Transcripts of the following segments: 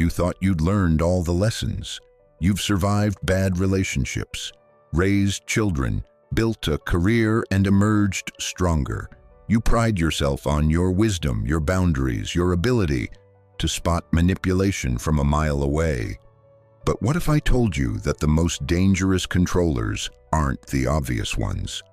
you thought you'd learned all the lessons. You've survived bad relationships, raised children, built a career, and emerged stronger. You pride yourself on your wisdom, your boundaries, your ability to spot manipulation from a mile away. But what if I told you that the most dangerous controllers aren't the obvious ones?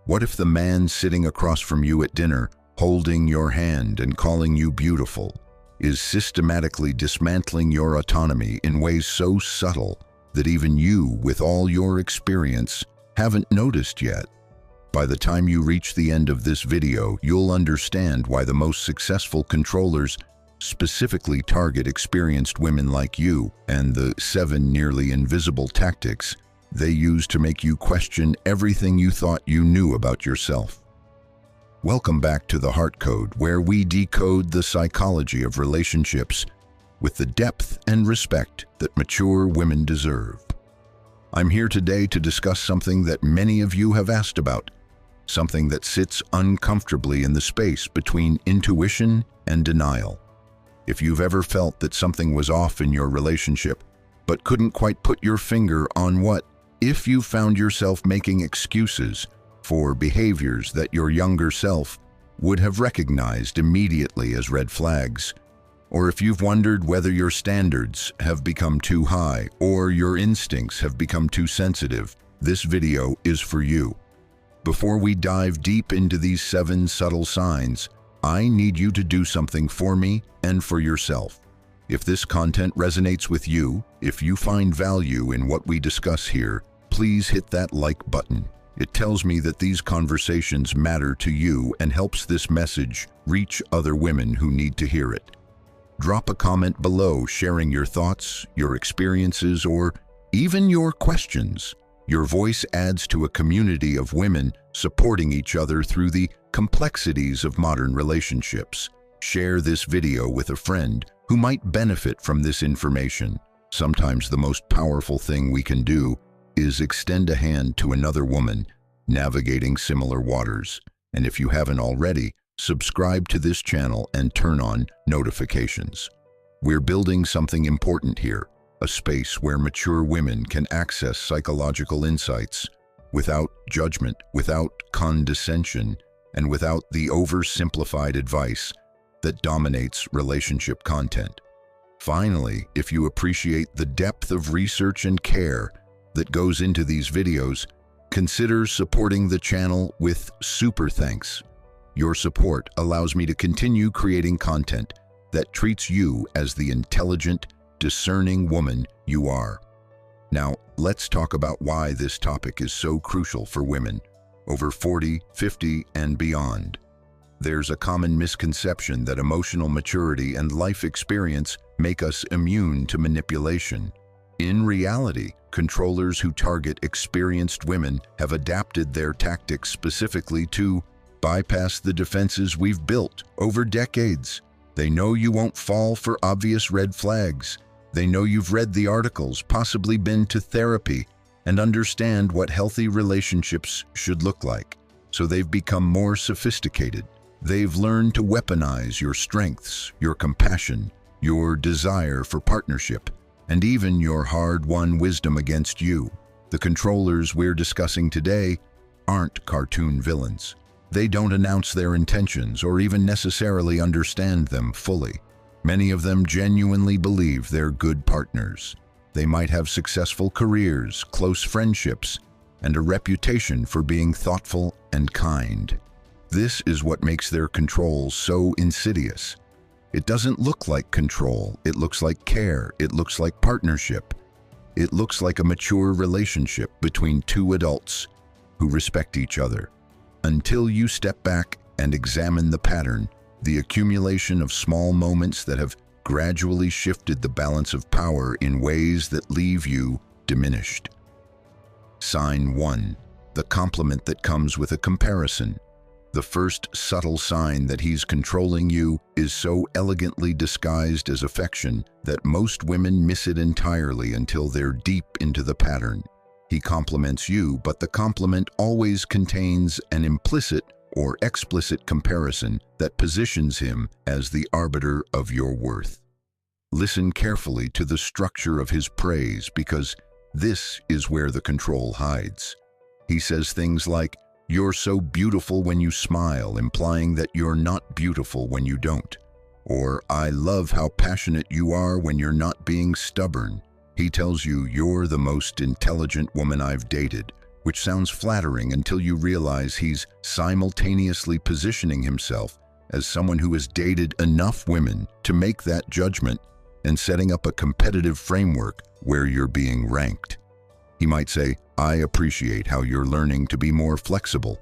What if the man sitting across from you at dinner, holding your hand and calling you beautiful, is systematically dismantling your autonomy in ways so subtle that even you, with all your experience, haven't noticed yet? By the time you reach the end of this video, you'll understand why the most successful controllers specifically target experienced women like you, and the 7 nearly invisible tactics they use to make you question everything you thought you knew about yourself. Welcome back to The Heart Code, where we decode the psychology of relationships with the depth and respect that mature women deserve. I'm here today to discuss something that many of you have asked about, something that sits uncomfortably in the space between intuition and denial. If you've ever felt that something was off in your relationship, but couldn't quite put your finger on what, if you found yourself making excuses for behaviors that your younger self would have recognized immediately as red flags, or if you've wondered whether your standards have become too high or your instincts have become too sensitive, this video is for you. Before we dive deep into these 7 subtle signs, I need you to do something for me and for yourself. If this content resonates with you, if you find value in what we discuss here, please hit that like button. It tells me that these conversations matter to you and helps this message reach other women who need to hear it. Drop a comment below sharing your thoughts, your experiences, or even your questions. Your voice adds to a community of women supporting each other through the complexities of modern relationships. Share this video with a friend who might benefit from this information. Sometimes the most powerful thing we can do is extend a hand to another woman navigating similar waters. And if you haven't already, subscribe to this channel and turn on notifications. We're building something important here, a space where mature women can access psychological insights without judgment, without condescension, and without the oversimplified advice that dominates relationship content. Finally, if you appreciate the depth of research and care that goes into these videos, consider supporting the channel with super thanks. Your support allows me to continue creating content that treats you as the intelligent, discerning woman you are. Now, let's talk about why this topic is so crucial for women over 40, 50, and beyond. There's a common misconception that emotional maturity and life experience make us immune to manipulation. In reality, controllers who target experienced women have adapted their tactics specifically to bypass the defenses we've built over decades. They know you won't fall for obvious red flags. They know you've read the articles, possibly been to therapy, and understand what healthy relationships should look like. So they've become more sophisticated. They've learned to weaponize your strengths, your compassion, your desire for partnership, and even your hard-won wisdom against you. The controllers we're discussing today aren't cartoon villains. They don't announce their intentions or even necessarily understand them fully. Many of them genuinely believe they're good partners. They might have successful careers, close friendships, and a reputation for being thoughtful and kind. This is what makes their control so insidious. It doesn't look like control. It looks like care. It looks like partnership. It looks like a mature relationship between 2 adults who respect each other. Until you step back and examine the pattern, the accumulation of small moments that have gradually shifted the balance of power in ways that leave you diminished. Sign 1. The compliment that comes with a comparison. The first subtle sign that he's controlling you is so elegantly disguised as affection that most women miss it entirely until they're deep into the pattern. He compliments you, but the compliment always contains an implicit or explicit comparison that positions him as the arbiter of your worth. Listen carefully to the structure of his praise because this is where the control hides. He says things like, "You're so beautiful when you smile," implying that you're not beautiful when you don't. Or, "I love how passionate you are when you're not being stubborn." He tells you you're the most intelligent woman I've dated, which sounds flattering until you realize he's simultaneously positioning himself as someone who has dated enough women to make that judgment and setting up a competitive framework where you're being ranked. He might say, "I appreciate how you're learning to be more flexible,"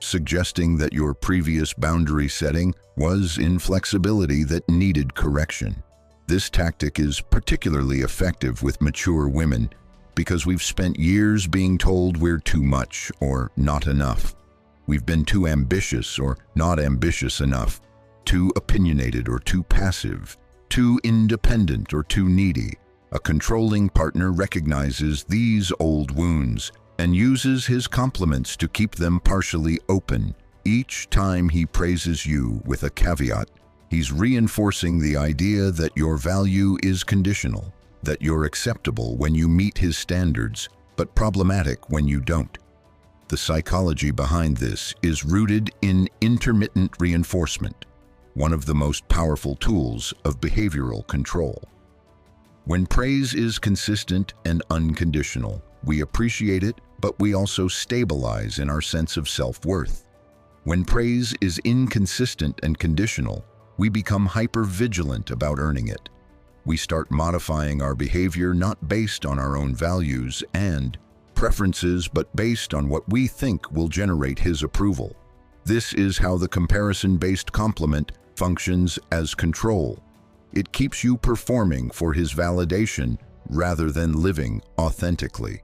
suggesting that your previous boundary setting was inflexibility that needed correction. This tactic is particularly effective with mature women because we've spent years being told we're too much or not enough. We've been too ambitious or not ambitious enough, too opinionated or too passive, too independent or too needy. A controlling partner recognizes these old wounds and uses his compliments to keep them partially open. Each time he praises you with a caveat, he's reinforcing the idea that your value is conditional, that you're acceptable when you meet his standards, but problematic when you don't. The psychology behind this is rooted in intermittent reinforcement, one of the most powerful tools of behavioral control. When praise is consistent and unconditional, we appreciate it, but we also stabilize in our sense of self-worth. When praise is inconsistent and conditional, we become hyper-vigilant about earning it. We start modifying our behavior not based on our own values and preferences, but based on what we think will generate his approval. This is how the comparison-based compliment functions as control. It keeps you performing for his validation rather than living authentically.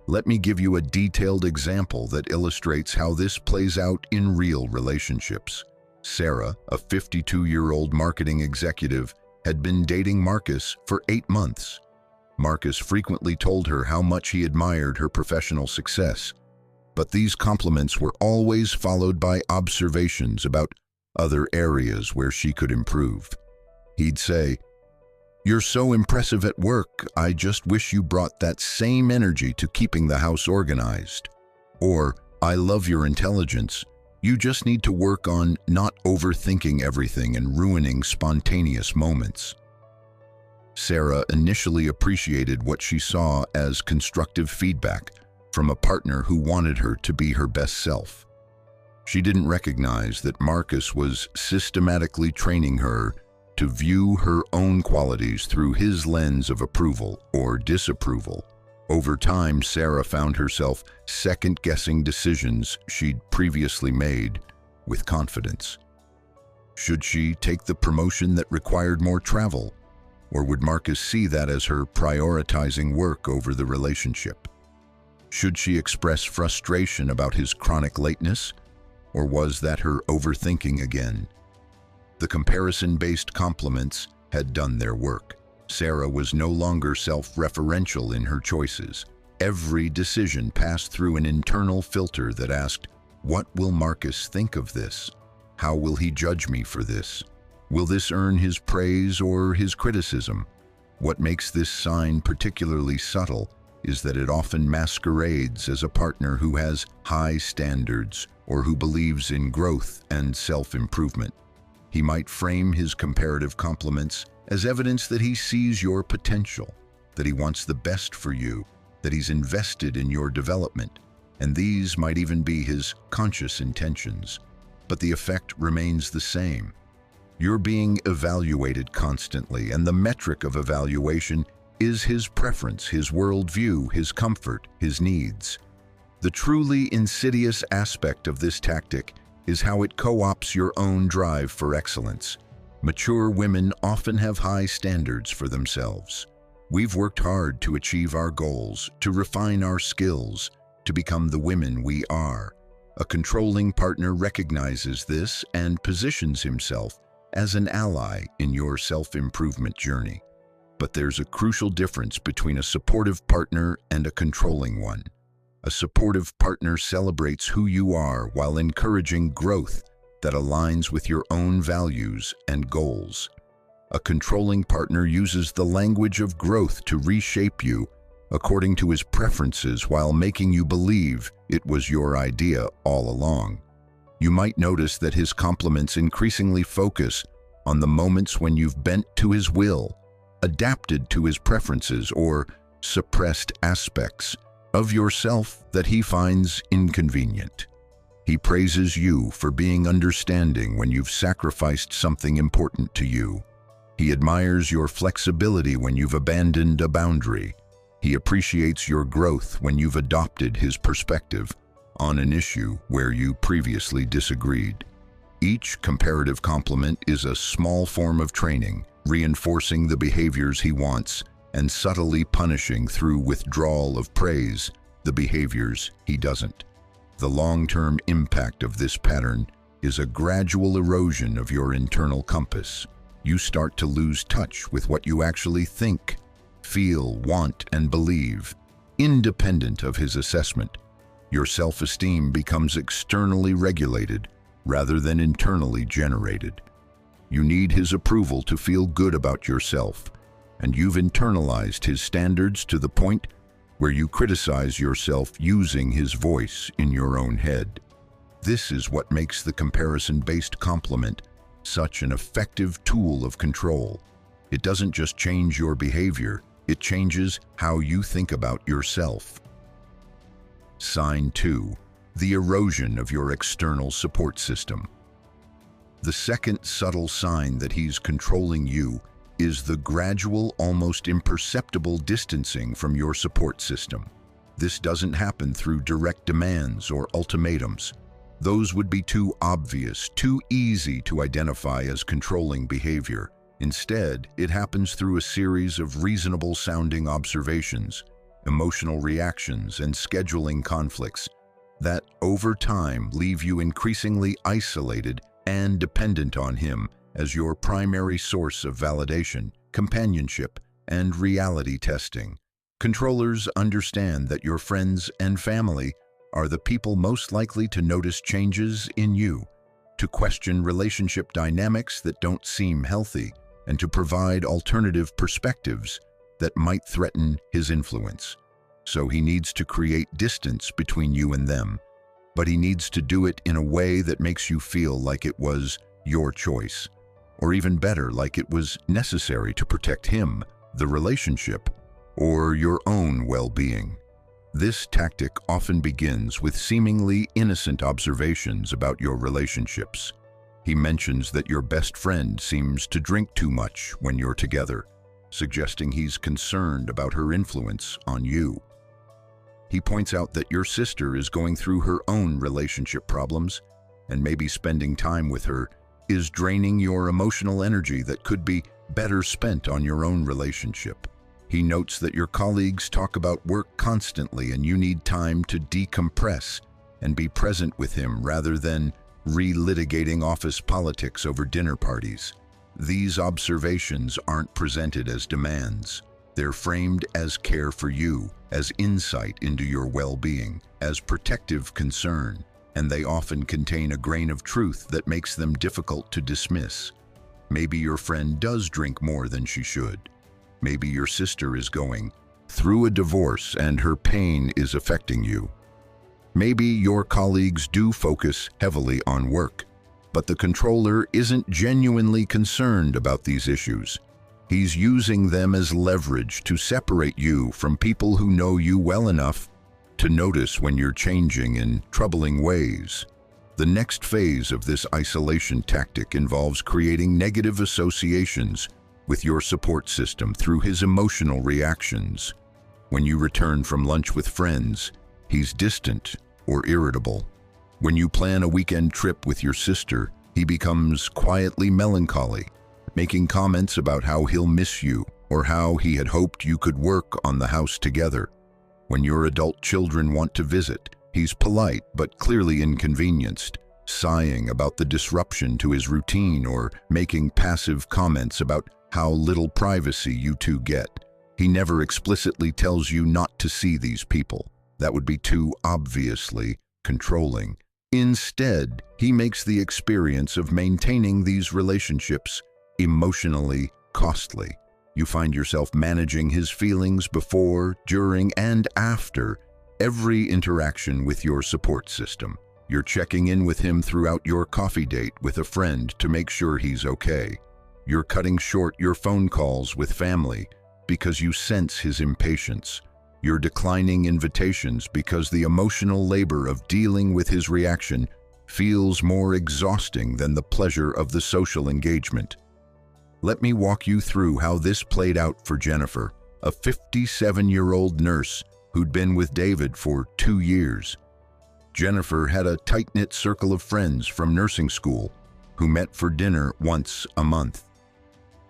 Let me give you a detailed example that illustrates how this plays out in real relationships. Sarah, a 52-year-old marketing executive, had been dating Marcus for 8 months. Marcus frequently told her how much he admired her professional success, but these compliments were always followed by observations about other areas where she could improve. He'd say, "You're so impressive at work, I just wish you brought that same energy to keeping the house organized." Or, "I love your intelligence, you just need to work on not overthinking everything and ruining spontaneous moments." Sarah initially appreciated what she saw as constructive feedback from a partner who wanted her to be her best self. She didn't recognize that Marcus was systematically training her to view her own qualities through his lens of approval or disapproval. Over time, Sarah found herself second-guessing decisions she'd previously made with confidence. Should she take the promotion that required more travel? Or would Marcus see that as her prioritizing work over the relationship? Should she express frustration about his chronic lateness? Or was that her overthinking again? The comparison-based compliments had done their work. Sarah was no longer self-referential in her choices. Every decision passed through an internal filter that asked, "What will Marcus think of this? How will he judge me for this? Will this earn his praise or his criticism?" What makes this sign particularly subtle is that it often masquerades as a partner who has high standards or who believes in growth and self-improvement. He might frame his comparative compliments as evidence that he sees your potential, that he wants the best for you, that he's invested in your development, and these might even be his conscious intentions. But the effect remains the same. You're being evaluated constantly, and the metric of evaluation is his preference, his worldview, his comfort, his needs. The truly insidious aspect of this tactic is how it co-opts your own drive for excellence. Mature women often have high standards for themselves. We've worked hard to achieve our goals, to refine our skills, to become the women we are. A controlling partner recognizes this and positions himself as an ally in your self-improvement journey. But there's a crucial difference between a supportive partner and a controlling one. A supportive partner celebrates who you are while encouraging growth that aligns with your own values and goals. A controlling partner uses the language of growth to reshape you according to his preferences while making you believe it was your idea all along. You might notice that his compliments increasingly focus on the moments when you've bent to his will, adapted to his preferences, or suppressed aspects of yourself that he finds inconvenient. He praises you for being understanding when you've sacrificed something important to you. He admires your flexibility when you've abandoned a boundary. He appreciates your growth when you've adopted his perspective on an issue where you previously disagreed. Each comparative compliment is a small form of training, reinforcing the behaviors he wants and subtly punishing through withdrawal of praise the behaviors he doesn't. The long-term impact of this pattern is a gradual erosion of your internal compass. You start to lose touch with what you actually think, feel, want, and believe, independent of his assessment. Your self-esteem becomes externally regulated rather than internally generated. You need his approval to feel good about yourself, and you've internalized his standards to the point where you criticize yourself using his voice in your own head. This is what makes the comparison-based compliment such an effective tool of control. It doesn't just change your behavior, it changes how you think about yourself. Sign 2. The erosion of your external support system. The second subtle sign that he's controlling you is the gradual, almost imperceptible distancing from your support system. This doesn't happen through direct demands or ultimatums. Those would be too obvious, too easy to identify as controlling behavior. Instead, it happens through a series of reasonable-sounding observations, emotional reactions, and scheduling conflicts that, over time, leave you increasingly isolated and dependent on him as your primary source of validation, companionship, and reality testing. Controllers understand that your friends and family are the people most likely to notice changes in you, to question relationship dynamics that don't seem healthy, and to provide alternative perspectives that might threaten his influence. So he needs to create distance between you and them, but he needs to do it in a way that makes you feel like it was your choice, or even better, like it was necessary to protect him, the relationship, or your own well-being. This tactic often begins with seemingly innocent observations about your relationships. He mentions that your best friend seems to drink too much when you're together, suggesting he's concerned about her influence on you. He points out that your sister is going through her own relationship problems, and maybe spending time with her is draining your emotional energy that could be better spent on your own relationship. He notes that your colleagues talk about work constantly and you need time to decompress and be present with him rather than relitigating office politics over dinner parties. These observations aren't presented as demands. They're framed as care for you, as insight into your well-being, as protective concern, and they often contain a grain of truth that makes them difficult to dismiss. Maybe your friend does drink more than she should. Maybe your sister is going through a divorce and her pain is affecting you. Maybe your colleagues do focus heavily on work, but the controller isn't genuinely concerned about these issues. He's using them as leverage to separate you from people who know you well enough to notice when you're changing in troubling ways. The next phase of this isolation tactic involves creating negative associations with your support system through his emotional reactions. When you return from lunch with friends, he's distant or irritable. When you plan a weekend trip with your sister, he becomes quietly melancholy, making comments about how he'll miss you or how he had hoped you could work on the house together. When your adult children want to visit, he's polite but clearly inconvenienced, sighing about the disruption to his routine or making passive comments about how little privacy you two get. He never explicitly tells you not to see these people. That would be too obviously controlling. Instead, he makes the experience of maintaining these relationships emotionally costly. You find yourself managing his feelings before, during, and after every interaction with your support system. You're checking in with him throughout your coffee date with a friend to make sure he's okay. You're cutting short your phone calls with family because you sense his impatience. You're declining invitations because the emotional labor of dealing with his reaction feels more exhausting than the pleasure of the social engagement. Let me walk you through how this played out for Jennifer, a 57-year-old nurse who'd been with David for 2 years. Jennifer had a tight-knit circle of friends from nursing school who met for dinner once a month.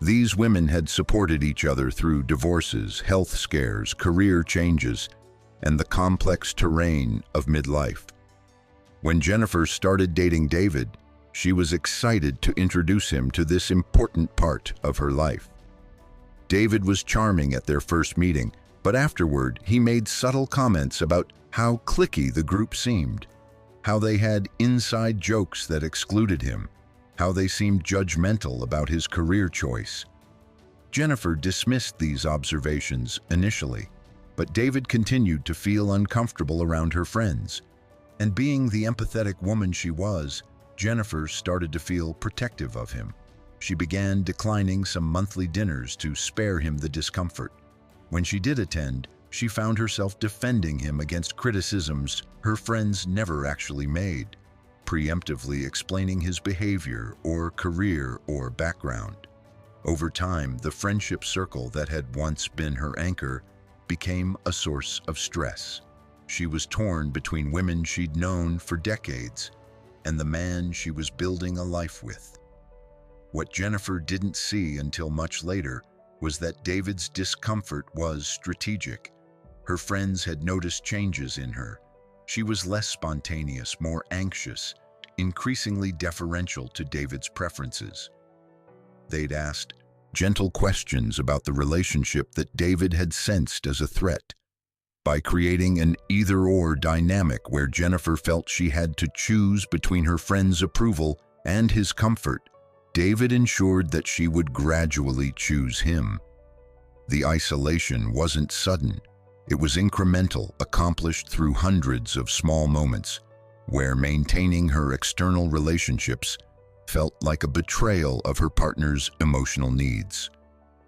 These women had supported each other through divorces, health scares, career changes, and the complex terrain of midlife. When Jennifer started dating David, she was excited to introduce him to this important part of her life. David was charming at their first meeting, but afterward he made subtle comments about how cliquey the group seemed, how they had inside jokes that excluded him, how they seemed judgmental about his career choice. Jennifer dismissed these observations initially, but David continued to feel uncomfortable around her friends. And being the empathetic woman she was, Jennifer started to feel protective of him. She began declining some monthly dinners to spare him the discomfort. When she did attend, she found herself defending him against criticisms her friends never actually made, preemptively explaining his behavior or career or background. Over time, the friendship circle that had once been her anchor became a source of stress. She was torn between women she'd known for decades and the man she was building a life with. What Jennifer didn't see until much later was that David's discomfort was strategic. Her friends had noticed changes in her. She was less spontaneous, more anxious, increasingly deferential to David's preferences. They'd asked gentle questions about the relationship that David had sensed as a threat. By creating an either-or dynamic where Jennifer felt she had to choose between her friend's approval and his comfort, David ensured that she would gradually choose him. The isolation wasn't sudden. It was incremental, accomplished through hundreds of small moments, where maintaining her external relationships felt like a betrayal of her partner's emotional needs.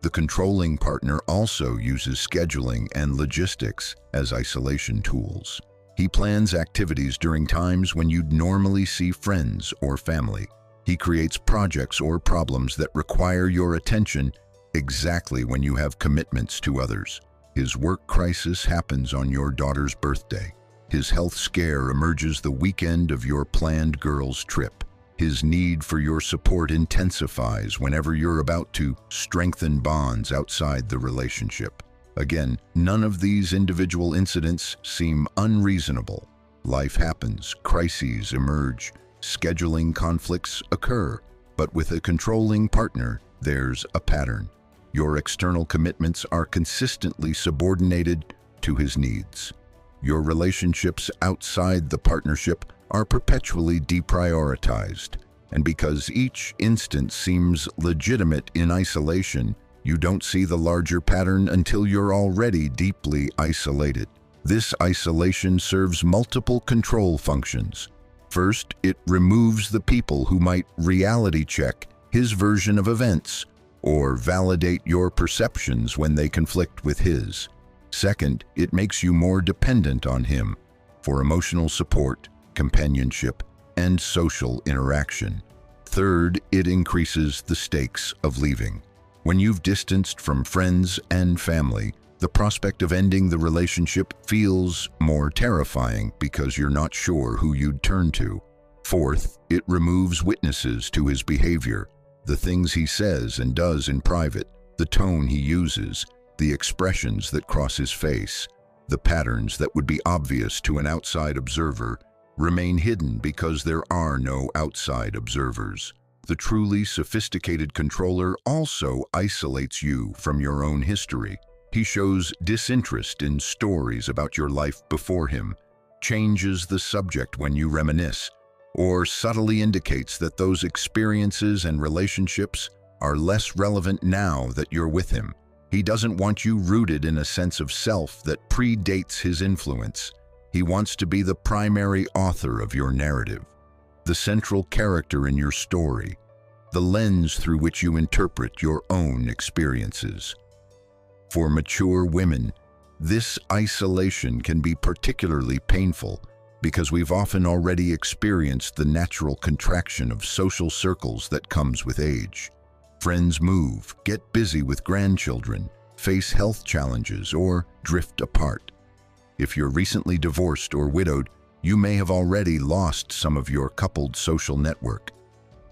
The controlling partner also uses scheduling and logistics as isolation tools. He plans activities during times when you'd normally see friends or family. He creates projects or problems that require your attention exactly when you have commitments to others. His work crisis happens on your daughter's birthday. His health scare emerges the weekend of your planned girls' trip. His need for your support intensifies whenever you're about to strengthen bonds outside the relationship. Again, none of these individual incidents seem unreasonable. Life happens, crises emerge, scheduling conflicts occur, but with a controlling partner, there's a pattern. Your external commitments are consistently subordinated to his needs. Your relationships outside the partnership are perpetually deprioritized, and because each instance seems legitimate in isolation, you don't see the larger pattern until you're already deeply isolated. This isolation serves multiple control functions. First, it removes the people who might reality check his version of events or validate your perceptions when they conflict with his. Second, it makes you more dependent on him for emotional support, companionship, and social interaction. Third, it increases the stakes of leaving. When you've distanced from friends and family, the prospect of ending the relationship feels more terrifying because you're not sure who you'd turn to. Fourth, it removes witnesses to his behavior, the things he says and does in private, the tone he uses, the expressions that cross his face, the patterns that would be obvious to an outside observer remain hidden because there are no outside observers. The truly sophisticated controller also isolates you from your own history. He shows disinterest in stories about your life before him, changes the subject when you reminisce, or subtly indicates that those experiences and relationships are less relevant now that you're with him. He doesn't want you rooted in a sense of self that predates his influence. He wants to be the primary author of your narrative, the central character in your story, the lens through which you interpret your own experiences. For mature women, this isolation can be particularly painful because we've often already experienced the natural contraction of social circles that comes with age. Friends move, get busy with grandchildren, face health challenges, or drift apart. If you're recently divorced or widowed, you may have already lost some of your coupled social network.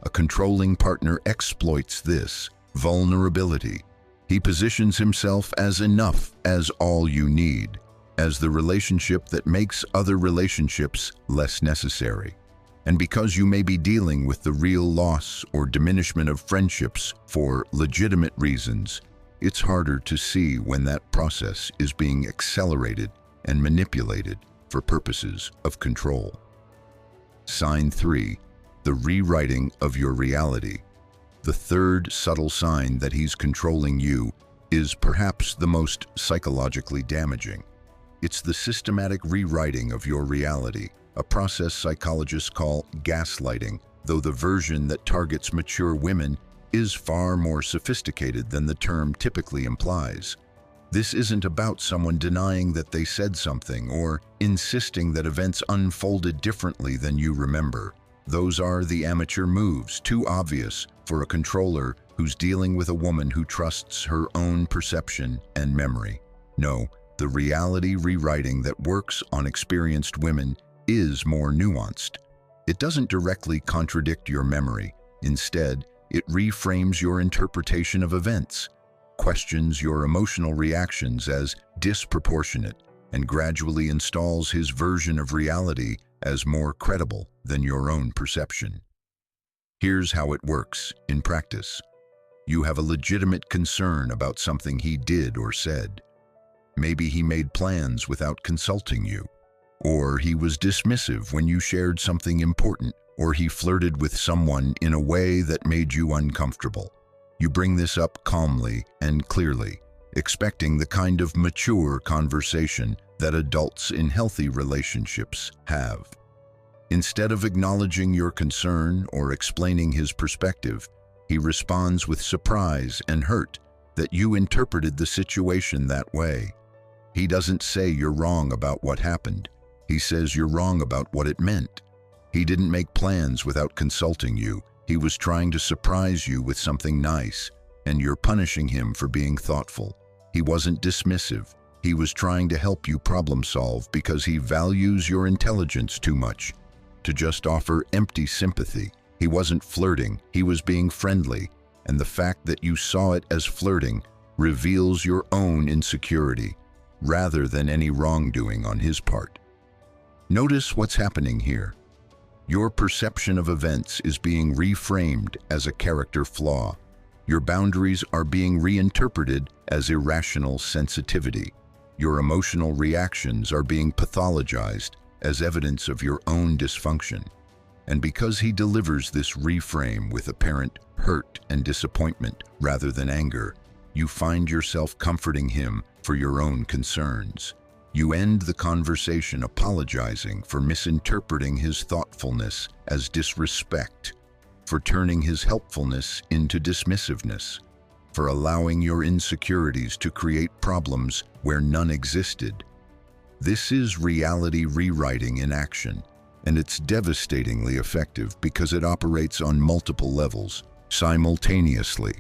A controlling partner exploits this vulnerability. He positions himself as enough, as all you need, as the relationship that makes other relationships less necessary. And because you may be dealing with the real loss or diminishment of friendships for legitimate reasons, it's harder to see when that process is being accelerated and manipulated for purposes of control. Sign 3. The rewriting of your reality. The third subtle sign that he's controlling you is perhaps the most psychologically damaging. It's the systematic rewriting of your reality, a process psychologists call gaslighting, though the version that targets mature women is far more sophisticated than the term typically implies. This isn't about someone denying that they said something or insisting that events unfolded differently than you remember. Those are the amateur moves, too obvious for a controller who's dealing with a woman who trusts her own perception and memory. No, the reality rewriting that works on experienced women is more nuanced. It doesn't directly contradict your memory. Instead, it reframes your interpretation of events, questions your emotional reactions as disproportionate, and gradually installs his version of reality as more credible than your own perception. Here's how it works in practice. You have a legitimate concern about something he did or said. Maybe he made plans without consulting you, or he was dismissive when you shared something important, or he flirted with someone in a way that made you uncomfortable. You bring this up calmly and clearly, expecting the kind of mature conversation that adults in healthy relationships have. Instead of acknowledging your concern or explaining his perspective, he responds with surprise and hurt that you interpreted the situation that way. He doesn't say you're wrong about what happened. He says you're wrong about what it meant. He didn't make plans without consulting you. He was trying to surprise you with something nice, and you're punishing him for being thoughtful. He wasn't dismissive. He was trying to help you problem solve because he values your intelligence too much to just offer empty sympathy. He wasn't flirting. He was being friendly, and the fact that you saw it as flirting reveals your own insecurity rather than any wrongdoing on his part. Notice what's happening here. Your perception of events is being reframed as a character flaw. Your boundaries are being reinterpreted as irrational sensitivity. Your emotional reactions are being pathologized as evidence of your own dysfunction. And because he delivers this reframe with apparent hurt and disappointment rather than anger, you find yourself comforting him for your own concerns. You end the conversation apologizing for misinterpreting his thoughtfulness as disrespect, for turning his helpfulness into dismissiveness, for allowing your insecurities to create problems where none existed. This is reality rewriting in action, and it's devastatingly effective because it operates on multiple levels simultaneously.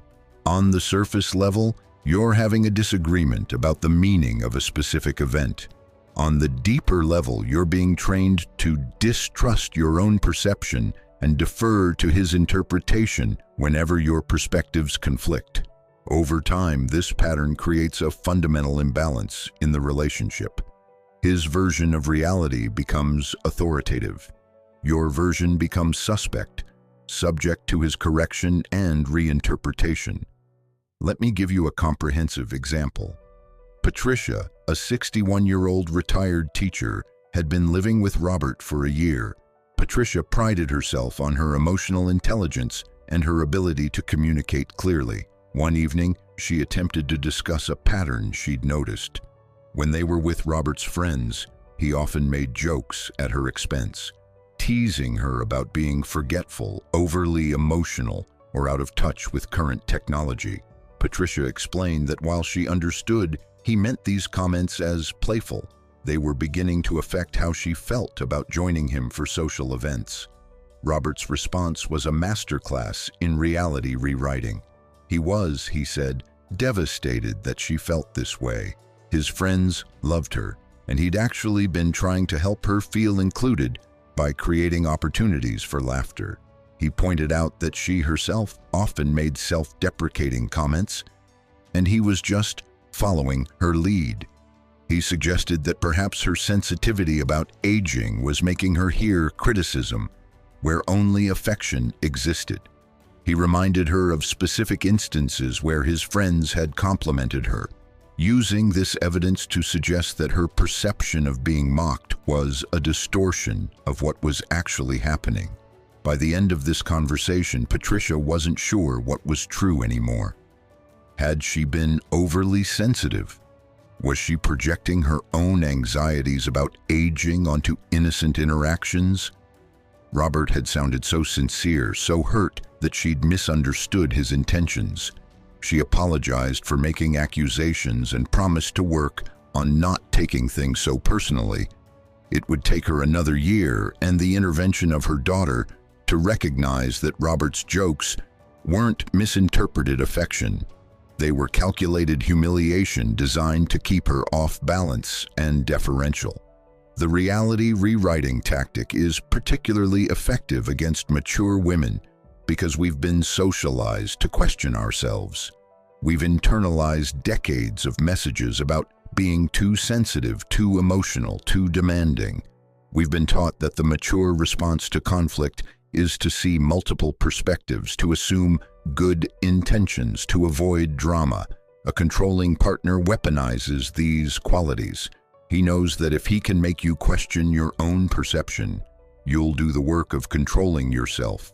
On the surface level, you're having a disagreement about the meaning of a specific event. On the deeper level, you're being trained to distrust your own perception and defer to his interpretation whenever your perspectives conflict. Over time, this pattern creates a fundamental imbalance in the relationship. His version of reality becomes authoritative. Your version becomes suspect, subject to his correction and reinterpretation. Let me give you a comprehensive example. Patricia, a 61-year-old retired teacher, had been living with Robert for a year. Patricia prided herself on her emotional intelligence and her ability to communicate clearly. One evening, she attempted to discuss a pattern she'd noticed. When they were with Robert's friends, he often made jokes at her expense, teasing her about being forgetful, overly emotional, or out of touch with current technology. Patricia explained that while she understood he meant these comments as playful, they were beginning to affect how she felt about joining him for social events. Robert's response was a masterclass in reality rewriting. He was, he said, devastated that she felt this way. His friends loved her, and he'd actually been trying to help her feel included by creating opportunities for laughter. He pointed out that she herself often made self-deprecating comments, and he was just following her lead. He suggested that perhaps her sensitivity about aging was making her hear criticism where only affection existed. He reminded her of specific instances where his friends had complimented her, using this evidence to suggest that her perception of being mocked was a distortion of what was actually happening. By the end of this conversation, Patricia wasn't sure what was true anymore. Had she been overly sensitive? Was she projecting her own anxieties about aging onto innocent interactions? Robert had sounded so sincere, so hurt, that she'd misunderstood his intentions. She apologized for making accusations and promised to work on not taking things so personally. It would take her another year and the intervention of her daughter to recognize that Robert's jokes weren't misinterpreted affection. They were calculated humiliation designed to keep her off balance and deferential. The reality rewriting tactic is particularly effective against mature women because we've been socialized to question ourselves. We've internalized decades of messages about being too sensitive, too emotional, too demanding. We've been taught that the mature response to conflict is to see multiple perspectives, to assume good intentions, to avoid drama. A controlling partner weaponizes these qualities. He knows that if he can make you question your own perception, you'll do the work of controlling yourself.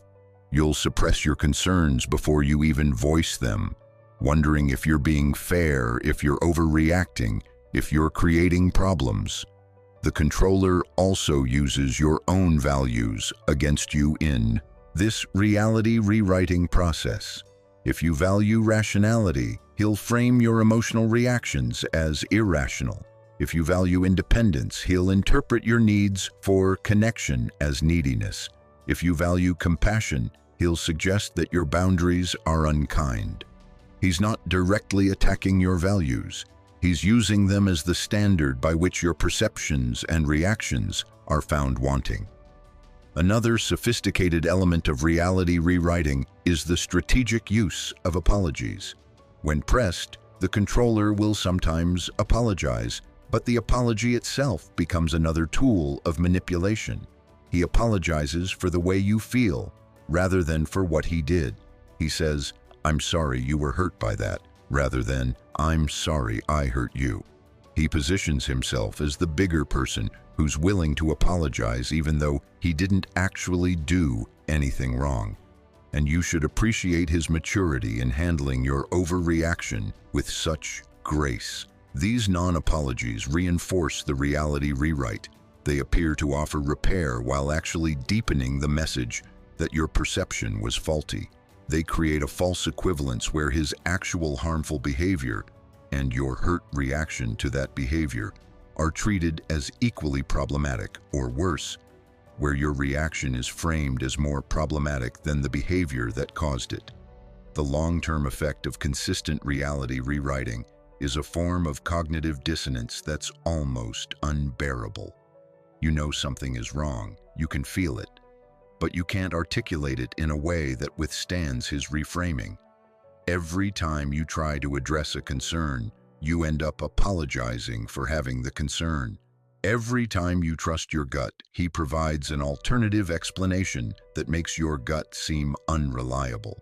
You'll suppress your concerns before you even voice them, wondering if you're being fair, if you're overreacting, if you're creating problems. The controller also uses your own values against you in this reality rewriting process. If you value rationality, he'll frame your emotional reactions as irrational. If you value independence, he'll interpret your needs for connection as neediness. If you value compassion, he'll suggest that your boundaries are unkind. He's not directly attacking your values. He's using them as the standard by which your perceptions and reactions are found wanting. Another sophisticated element of reality rewriting is the strategic use of apologies. When pressed, the controller will sometimes apologize, but the apology itself becomes another tool of manipulation. He apologizes for the way you feel, rather than for what he did. He says, "I'm sorry you were hurt by that," rather than, "I'm sorry I hurt you." He positions himself as the bigger person who's willing to apologize even though he didn't actually do anything wrong. And you should appreciate his maturity in handling your overreaction with such grace. These non-apologies reinforce the reality rewrite. They appear to offer repair while actually deepening the message that your perception was faulty. They create a false equivalence where his actual harmful behavior and your hurt reaction to that behavior are treated as equally problematic, or worse, where your reaction is framed as more problematic than the behavior that caused it. The long-term effect of consistent reality rewriting is a form of cognitive dissonance that's almost unbearable. You know something is wrong, you can feel it, but you can't articulate it in a way that withstands his reframing. Every time you try to address a concern, you end up apologizing for having the concern. Every time you trust your gut, he provides an alternative explanation that makes your gut seem unreliable.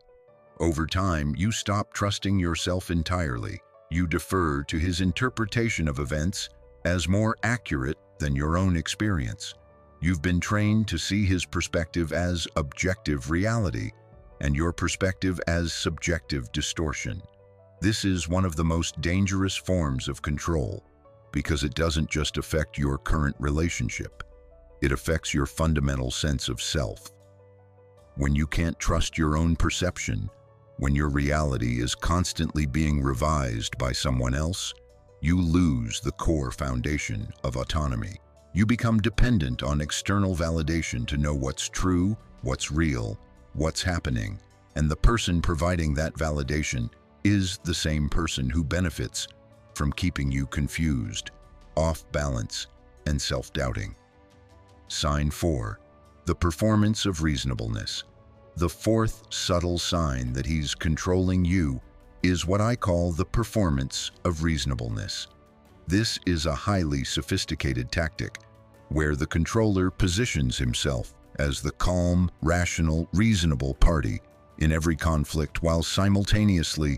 Over time, you stop trusting yourself entirely. You defer to his interpretation of events as more accurate than your own experience. You've been trained to see his perspective as objective reality, and your perspective as subjective distortion. This is one of the most dangerous forms of control because it doesn't just affect your current relationship. It affects your fundamental sense of self. When you can't trust your own perception, when your reality is constantly being revised by someone else, you lose the core foundation of autonomy. You become dependent on external validation to know what's true, what's real, what's happening, and the person providing that validation is the same person who benefits from keeping you confused, off balance, and self-doubting. Sign 4. The performance of reasonableness. The fourth subtle sign that he's controlling you is what I call the performance of reasonableness. This is a highly sophisticated tactic where the controller positions himself as the calm, rational, reasonable party in every conflict while simultaneously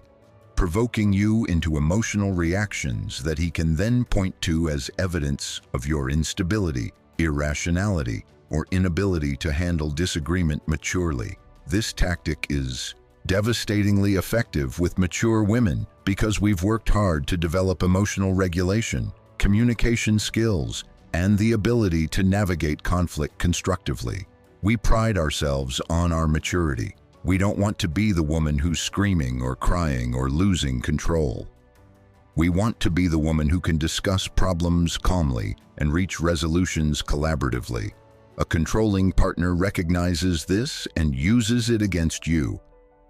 provoking you into emotional reactions that he can then point to as evidence of your instability, irrationality, or inability to handle disagreement maturely. This tactic is devastatingly effective with mature women because we've worked hard to develop emotional regulation, communication skills, and the ability to navigate conflict constructively. We pride ourselves on our maturity. We don't want to be the woman who's screaming or crying or losing control. We want to be the woman who can discuss problems calmly and reach resolutions collaboratively. A controlling partner recognizes this and uses it against you.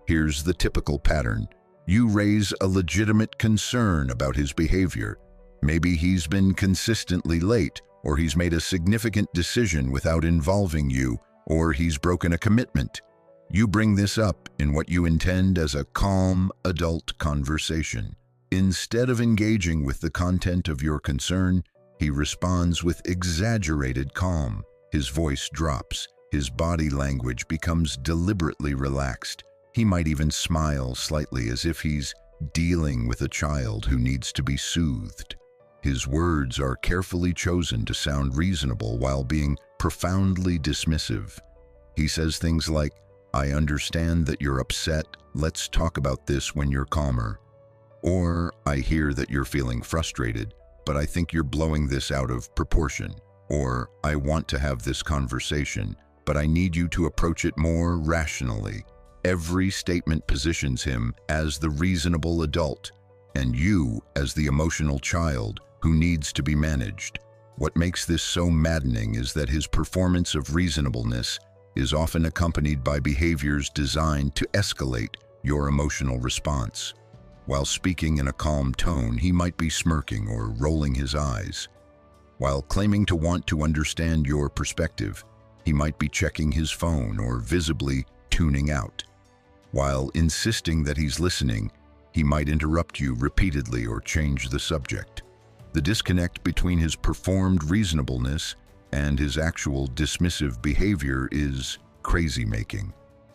Here's the typical pattern. You raise a legitimate concern about his behavior. Maybe he's been consistently late, or he's made a significant decision without involving you, or he's broken a commitment. You bring this up in what you intend as a calm, adult conversation. Instead of engaging with the content of your concern, he responds with exaggerated calm. His voice drops. His body language becomes deliberately relaxed. He might even smile slightly as if he's dealing with a child who needs to be soothed. His words are carefully chosen to sound reasonable while being profoundly dismissive. He says things like, "I understand that you're upset. Let's talk about this when you're calmer." Or, "I hear that you're feeling frustrated, but I think you're blowing this out of proportion." Or, "I want to have this conversation, but I need you to approach it more rationally." Every statement positions him as the reasonable adult, and you as the emotional child who needs to be managed. What makes this so maddening is that his performance of reasonableness is often accompanied by behaviors designed to escalate your emotional response. While speaking in a calm tone, he might be smirking or rolling his eyes. While claiming to want to understand your perspective, he might be checking his phone or visibly tuning out. While insisting that he's listening, he might interrupt you repeatedly or change the subject. The disconnect between his performed reasonableness and his actual dismissive behavior is crazy-making.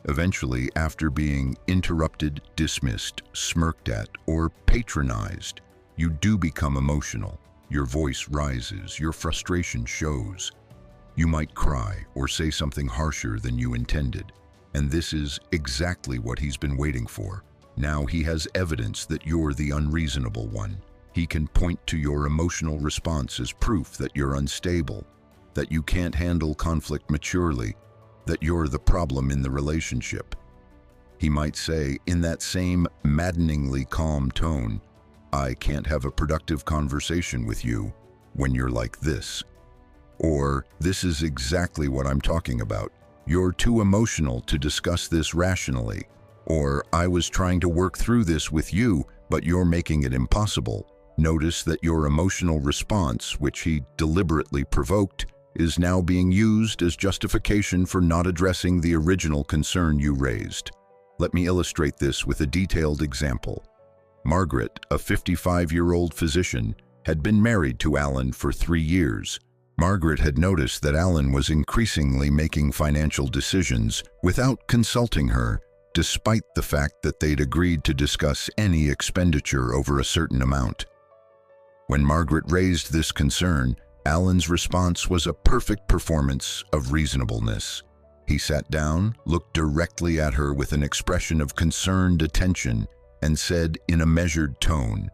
Eventually, after being interrupted, dismissed, smirked at, or patronized, you do become emotional. Your voice rises, your frustration shows. You might cry or say something harsher than you intended. And this is exactly what he's been waiting for. Now he has evidence that you're the unreasonable one. He can point to your emotional response as proof that you're unstable, that you can't handle conflict maturely, that you're the problem in the relationship. He might say, in that same maddeningly calm tone, "I can't have a productive conversation with you when you're like this." Or, "This is exactly what I'm talking about. You're too emotional to discuss this rationally." Or, "I was trying to work through this with you, but you're making it impossible." Notice that your emotional response, which he deliberately provoked, is now being used as justification for not addressing the original concern you raised. Let me illustrate this with a detailed example. Margaret, a 55-year-old physician, had been married to Alan for 3 years. Margaret had noticed that Alan was increasingly making financial decisions without consulting her, despite the fact that they'd agreed to discuss any expenditure over a certain amount. When Margaret raised this concern, Alan's response was a perfect performance of reasonableness. He sat down, looked directly at her with an expression of concerned attention, and said in a measured tone,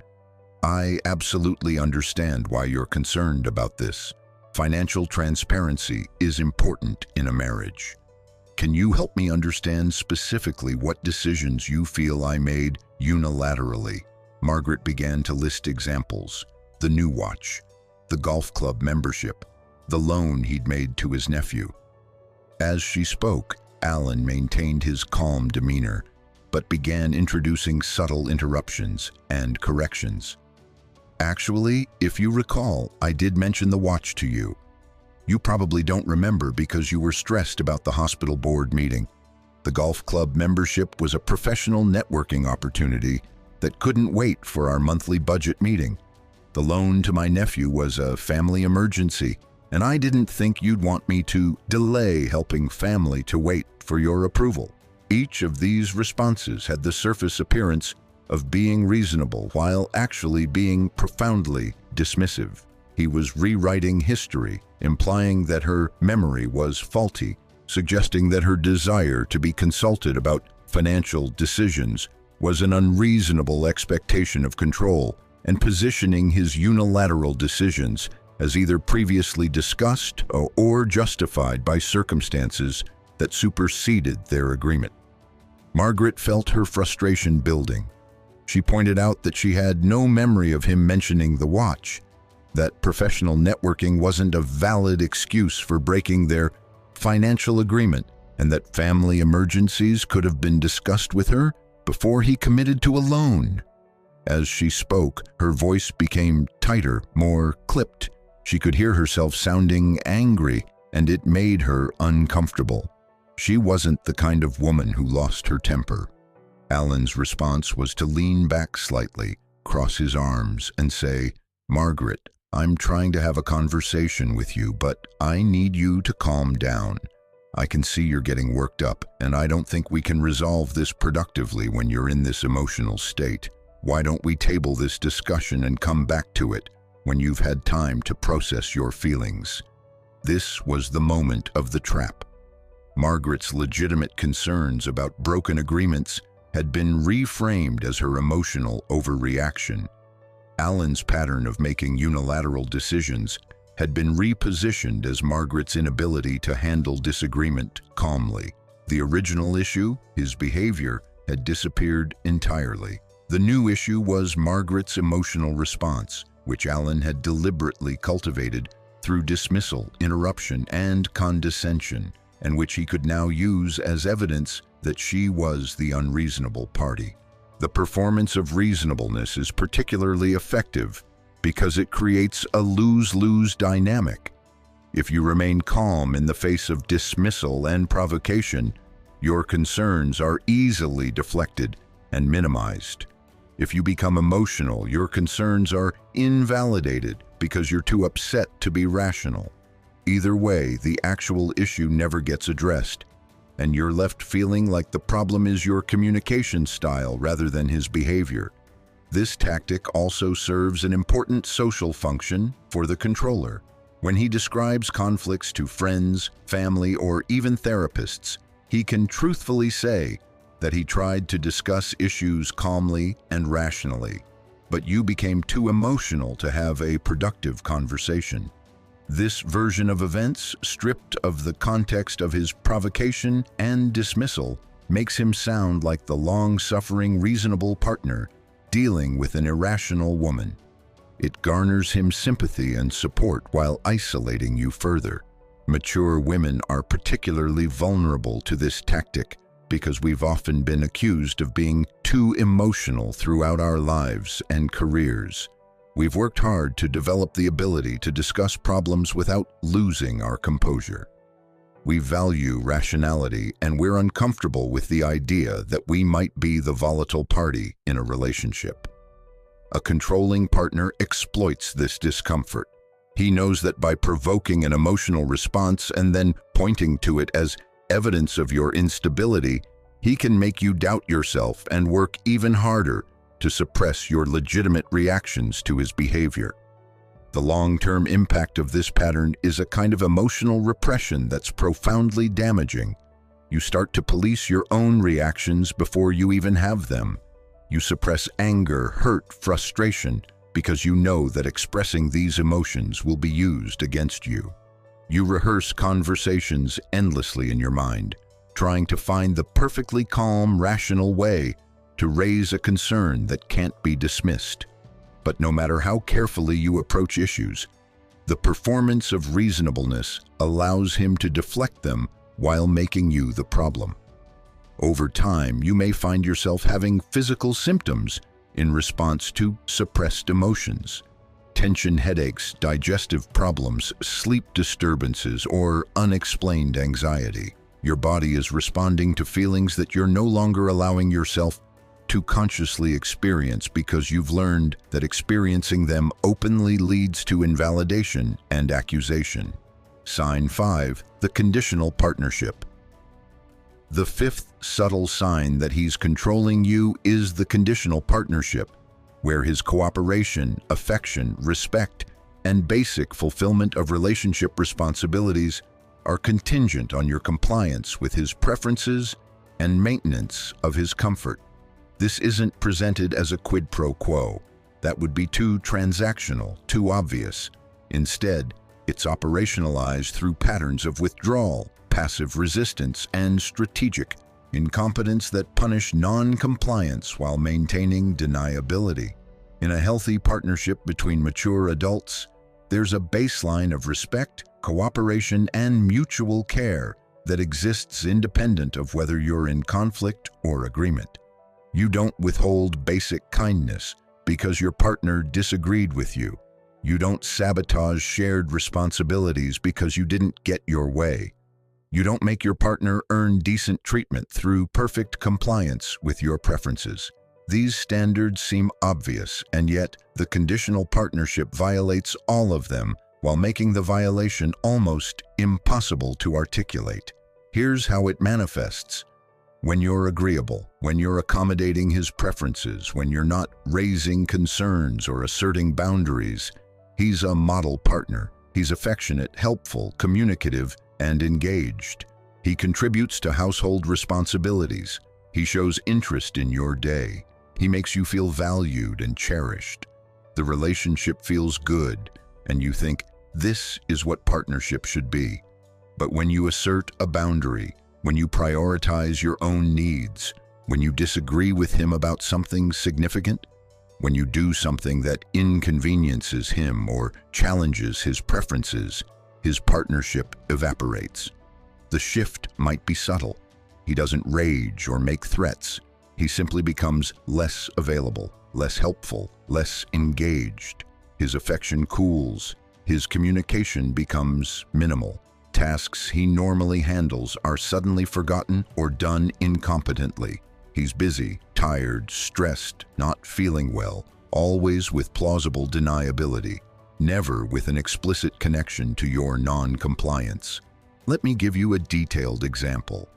"I absolutely understand why you're concerned about this. Financial transparency is important in a marriage. Can you help me understand specifically what decisions you feel I made unilaterally?" Margaret began to list examples: the new watch, the golf club membership, the loan he'd made to his nephew. As she spoke, Alan maintained his calm demeanor, but began introducing subtle interruptions and corrections. "Actually, if you recall, I did mention the watch to you. You probably don't remember because you were stressed about the hospital board meeting. The golf club membership was a professional networking opportunity that couldn't wait for our monthly budget meeting. The loan to my nephew was a family emergency, and I didn't think you'd want me to delay helping family to wait for your approval." Each of these responses had the surface appearance of being reasonable while actually being profoundly dismissive. He was rewriting history, implying that her memory was faulty, suggesting that her desire to be consulted about financial decisions was an unreasonable expectation of control, and positioning his unilateral decisions as either previously discussed or justified by circumstances that superseded their agreement. Margaret felt her frustration building. She pointed out that she had no memory of him mentioning the watch, that professional networking wasn't a valid excuse for breaking their financial agreement, and that family emergencies could have been discussed with her before he committed to a loan. As she spoke, her voice became tighter, more clipped. She could hear herself sounding angry, and it made her uncomfortable. She wasn't the kind of woman who lost her temper. Alan's response was to lean back slightly, cross his arms, and say, "Margaret, I'm trying to have a conversation with you, but I need you to calm down. I can see you're getting worked up, and I don't think we can resolve this productively when you're in this emotional state. Why don't we table this discussion and come back to it when you've had time to process your feelings?" This was the moment of the trap. Margaret's legitimate concerns about broken agreements had been reframed as her emotional overreaction. Alan's pattern of making unilateral decisions had been repositioned as Margaret's inability to handle disagreement calmly. The original issue, his behavior, had disappeared entirely. The new issue was Margaret's emotional response, which Alan had deliberately cultivated through dismissal, interruption, and condescension, and which he could now use as evidence that she was the unreasonable party. The performance of reasonableness is particularly effective because it creates a lose-lose dynamic. If you remain calm in the face of dismissal and provocation, your concerns are easily deflected and minimized. If you become emotional, your concerns are invalidated because you're too upset to be rational. Either way, the actual issue never gets addressed, and you're left feeling like the problem is your communication style rather than his behavior. This tactic also serves an important social function for the controller. When he describes conflicts to friends, family, or even therapists, he can truthfully say that he tried to discuss issues calmly and rationally, but you became too emotional to have a productive conversation. This version of events, stripped of the context of his provocation and dismissal, makes him sound like the long-suffering, reasonable partner dealing with an irrational woman. It garners him sympathy and support while isolating you further. Mature women are particularly vulnerable to this tactic because we've often been accused of being too emotional throughout our lives and careers. We've worked hard to develop the ability to discuss problems without losing our composure. We value rationality, and we're uncomfortable with the idea that we might be the volatile party in a relationship. A controlling partner exploits this discomfort. He knows that by provoking an emotional response and then pointing to it as evidence of your instability, he can make you doubt yourself and work even harder to suppress your legitimate reactions to his behavior. The long-term impact of this pattern is a kind of emotional repression that's profoundly damaging. You start to police your own reactions before you even have them. You suppress anger, hurt, frustration, because you know that expressing these emotions will be used against you. You rehearse conversations endlessly in your mind, trying to find the perfectly calm, rational way to raise a concern that can't be dismissed. But no matter how carefully you approach issues, the performance of reasonableness allows him to deflect them while making you the problem. Over time, you may find yourself having physical symptoms in response to suppressed emotions. Tension headaches, digestive problems, sleep disturbances, or unexplained anxiety. Your body is responding to feelings that you're no longer allowing yourself to consciously experience because you've learned that experiencing them openly leads to invalidation and accusation. Sign 5, the conditional partnership. The fifth subtle sign that he's controlling you is the conditional partnership, where his cooperation, affection, respect, and basic fulfillment of relationship responsibilities are contingent on your compliance with his preferences and maintenance of his comfort. This isn't presented as a quid pro quo. That would be too transactional, too obvious. Instead, it's operationalized through patterns of withdrawal, passive resistance, and strategic incompetence that punish non-compliance while maintaining deniability. In a healthy partnership between mature adults, there's a baseline of respect, cooperation, and mutual care that exists independent of whether you're in conflict or agreement. You don't withhold basic kindness because your partner disagreed with you. You don't sabotage shared responsibilities because you didn't get your way. You don't make your partner earn decent treatment through perfect compliance with your preferences. These standards seem obvious, and yet the conditional partnership violates all of them while making the violation almost impossible to articulate. Here's how it manifests. When you're agreeable, when you're accommodating his preferences, when you're not raising concerns or asserting boundaries, he's a model partner. He's affectionate, helpful, communicative, and engaged. He contributes to household responsibilities. He shows interest in your day. He makes you feel valued and cherished. The relationship feels good, and you think, this is what partnership should be. But when you assert a boundary, when you prioritize your own needs, when you disagree with him about something significant, when you do something that inconveniences him or challenges his preferences, his partnership evaporates. The shift might be subtle. He doesn't rage or make threats. He simply becomes less available, less helpful, less engaged. His affection cools. His communication becomes minimal. Tasks he normally handles are suddenly forgotten or done incompetently. He's busy, tired, stressed, not feeling well, always with plausible deniability, never with an explicit connection to your non-compliance. Let me give you a detailed example.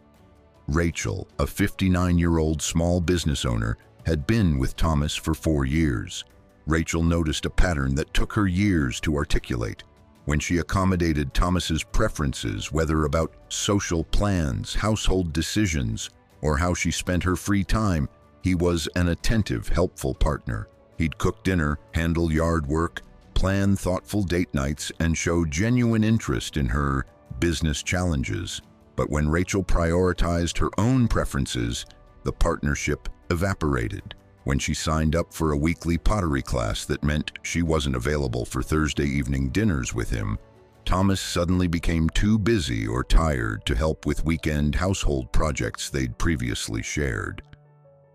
Rachel, a 59-year-old small business owner, had been with Thomas for 4 years. Rachel noticed a pattern that took her years to articulate. When she accommodated Thomas's preferences, whether about social plans, household decisions, or how she spent her free time, he was an attentive, helpful partner. He'd cook dinner, handle yard work, plan thoughtful date nights, and show genuine interest in her business challenges. But when Rachel prioritized her own preferences, the partnership evaporated. When she signed up for a weekly pottery class that meant she wasn't available for Thursday evening dinners with him, Thomas suddenly became too busy or tired to help with weekend household projects they'd previously shared.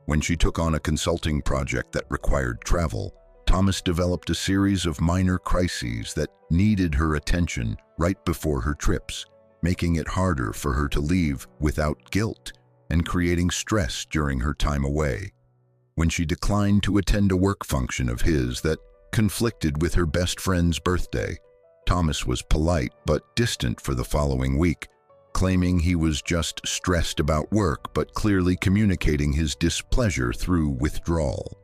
When she took on a consulting project that required travel, Thomas developed a series of minor crises that needed her attention right before her trips, making it harder for her to leave without guilt and creating stress during her time away. When she declined to attend a work function of his that conflicted with her best friend's birthday, Thomas was polite but distant for the following week, claiming he was just stressed about work but clearly communicating his displeasure through withdrawal.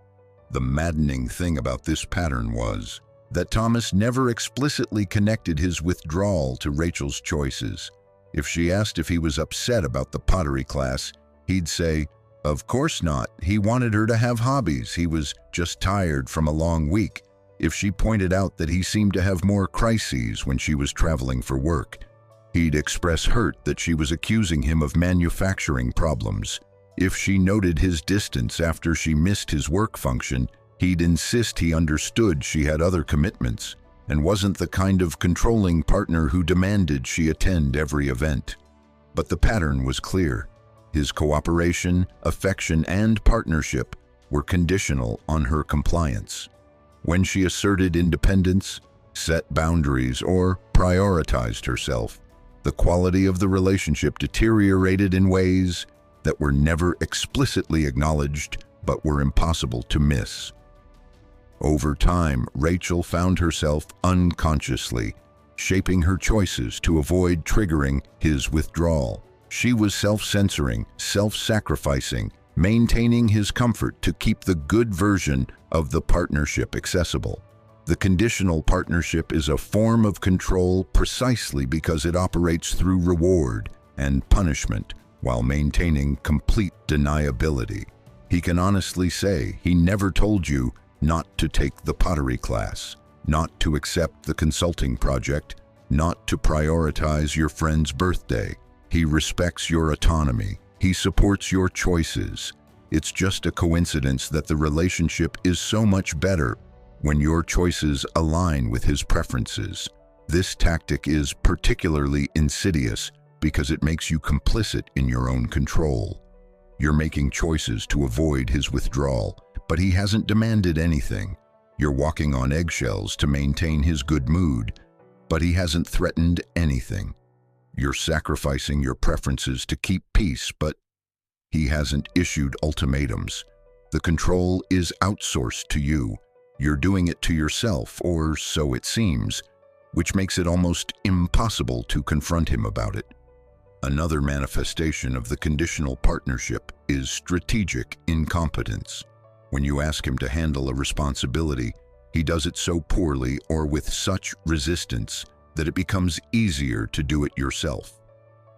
The maddening thing about this pattern was, that Thomas never explicitly connected his withdrawal to Rachel's choices. If she asked if he was upset about the pottery class, he'd say, "Of course not. He wanted her to have hobbies. He was just tired from a long week." If she pointed out that he seemed to have more crises when she was traveling for work, he'd express hurt that she was accusing him of manufacturing problems. If she noted his distance after she missed his work function, he'd insist he understood she had other commitments and wasn't the kind of controlling partner who demanded she attend every event. But the pattern was clear. His cooperation, affection, and partnership were conditional on her compliance. When she asserted independence, set boundaries, or prioritized herself, the quality of the relationship deteriorated in ways that were never explicitly acknowledged but were impossible to miss. Over time, Rachel found herself unconsciously shaping her choices to avoid triggering his withdrawal. She was self-censoring, self-sacrificing, maintaining his comfort to keep the good version of the partnership accessible. The conditional partnership is a form of control precisely because it operates through reward and punishment while maintaining complete deniability. He can honestly say he never told you not to take the pottery class, not to accept the consulting project, not to prioritize your friend's birthday. He respects your autonomy. He supports your choices. It's just a coincidence that the relationship is so much better when your choices align with his preferences. This tactic is particularly insidious because it makes you complicit in your own control. You're making choices to avoid his withdrawal, but he hasn't demanded anything. You're walking on eggshells to maintain his good mood, but he hasn't threatened anything. You're sacrificing your preferences to keep peace, but he hasn't issued ultimatums. The control is outsourced to you. You're doing it to yourself, or so it seems, which makes it almost impossible to confront him about it. Another manifestation of the conditional partnership is strategic incompetence. When you ask him to handle a responsibility, he does it so poorly or with such resistance that it becomes easier to do it yourself.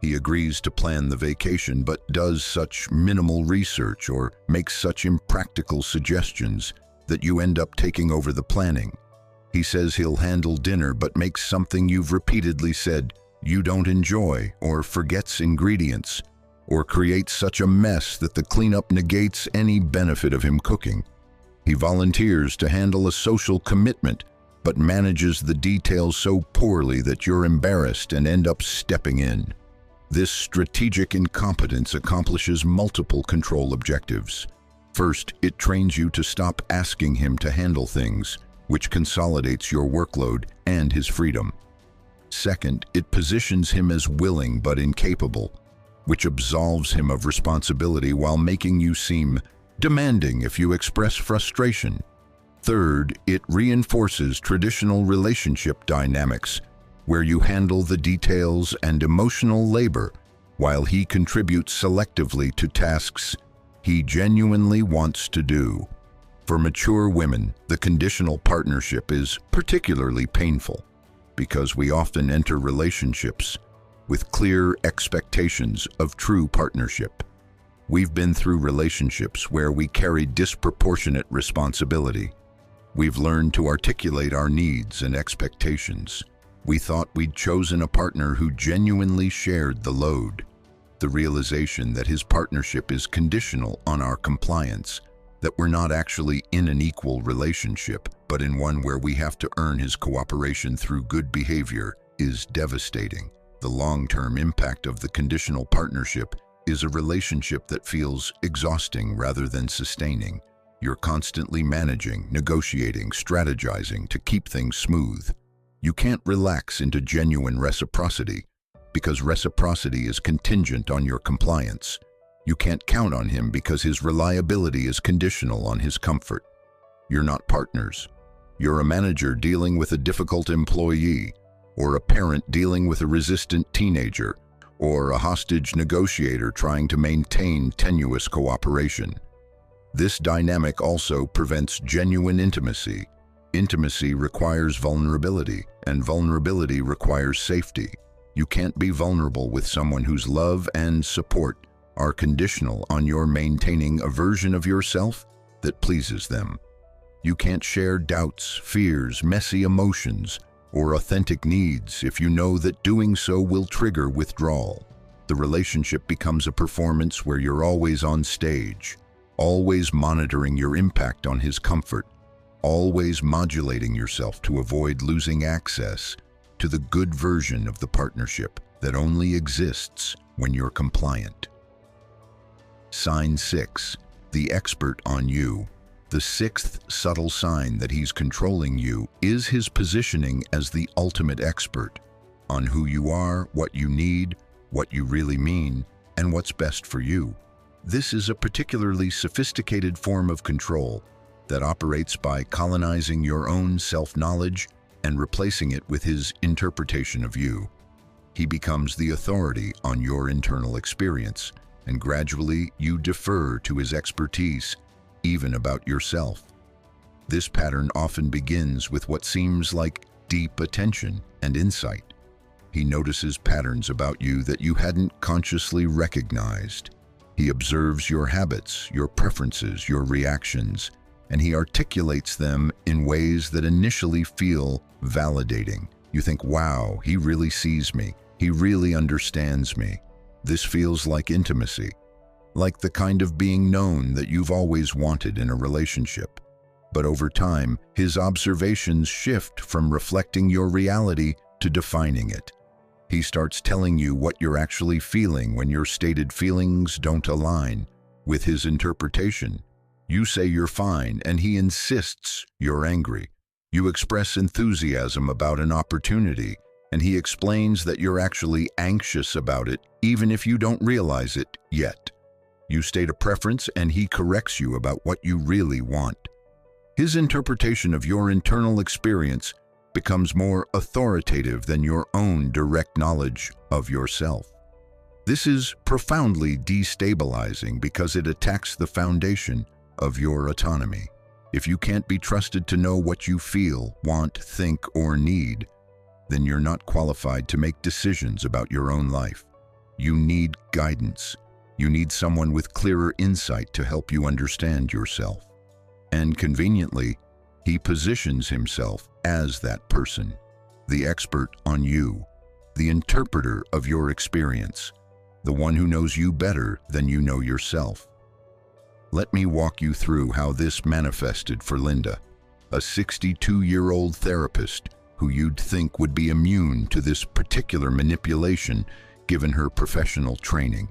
He agrees to plan the vacation but does such minimal research or makes such impractical suggestions that you end up taking over the planning. He says he'll handle dinner but makes something you've repeatedly said you don't enjoy, or forgets ingredients, or creates such a mess that the cleanup negates any benefit of him cooking. He volunteers to handle a social commitment but manages the details so poorly that you're embarrassed and end up stepping in. This strategic incompetence accomplishes multiple control objectives. First, it trains you to stop asking him to handle things, which consolidates your workload and his freedom. Second, it positions him as willing but incapable, which absolves him of responsibility while making you seem demanding if you express frustration. Third, it reinforces traditional relationship dynamics, where you handle the details and emotional labor while he contributes selectively to tasks he genuinely wants to do. For mature women, the conditional partnership is particularly painful because we often enter relationships with clear expectations of true partnership. We've been through relationships where we carry disproportionate responsibility. We've learned to articulate our needs and expectations. We thought we'd chosen a partner who genuinely shared the load. The realization that his partnership is conditional on our compliance, that we're not actually in an equal relationship, but in one where we have to earn his cooperation through good behavior, is devastating. The long-term impact of the conditional partnership is a relationship that feels exhausting rather than sustaining. You're constantly managing, negotiating, strategizing to keep things smooth. You can't relax into genuine reciprocity because reciprocity is contingent on your compliance. You can't count on him because his reliability is conditional on his comfort. You're not partners. You're a manager dealing with a difficult employee, or a parent dealing with a resistant teenager, or a hostage negotiator trying to maintain tenuous cooperation. This dynamic also prevents genuine intimacy. Intimacy requires vulnerability, and vulnerability requires safety. You can't be vulnerable with someone whose love and support are conditional on your maintaining a version of yourself that pleases them. You can't share doubts, fears, messy emotions, or authentic needs if you know that doing so will trigger withdrawal. The relationship becomes a performance where you're always on stage, always monitoring your impact on his comfort, always modulating yourself to avoid losing access to the good version of the partnership that only exists when you're compliant. Sign 6, the expert on you. The sixth subtle sign that he's controlling you is his positioning as the ultimate expert on who you are, what you need, what you really mean, and what's best for you. This is a particularly sophisticated form of control that operates by colonizing your own self-knowledge and replacing it with his interpretation of you. He becomes the authority on your internal experience, and gradually you defer to his expertise, even about yourself. This pattern often begins with what seems like deep attention and insight. He notices patterns about you that you hadn't consciously recognized. He observes your habits, your preferences, your reactions, and he articulates them in ways that initially feel validating. You think, wow, he really sees me. He really understands me. This feels like intimacy, like the kind of being known that you've always wanted in a relationship. But over time, his observations shift from reflecting your reality to defining it. He starts telling you what you're actually feeling when your stated feelings don't align with his interpretation. You say you're fine, and he insists you're angry. You express enthusiasm about an opportunity, and he explains that you're actually anxious about it, even if you don't realize it yet. You state a preference, and he corrects you about what you really want. His interpretation of your internal experience becomes more authoritative than your own direct knowledge of yourself. This is profoundly destabilizing because it attacks the foundation of your autonomy. If you can't be trusted to know what you feel, want, think, or need, then you're not qualified to make decisions about your own life. You need guidance. You need someone with clearer insight to help you understand yourself. And conveniently, he positions himself as that person, the expert on you, the interpreter of your experience, the one who knows you better than you know yourself. Let me walk you through how this manifested for Linda, a 62-year-old therapist who you'd think would be immune to this particular manipulation given her professional training.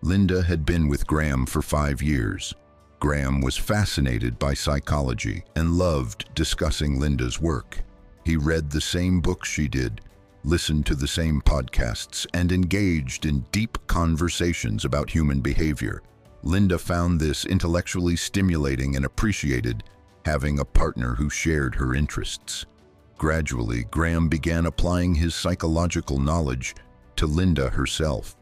Linda had been with Graham for 5 years. Graham was fascinated by psychology and loved discussing Linda's work. He read the same books she did, listened to the same podcasts, and engaged in deep conversations about human behavior. Linda found this intellectually stimulating and appreciated having a partner who shared her interests. Gradually, Graham began applying his psychological knowledge to Linda herself.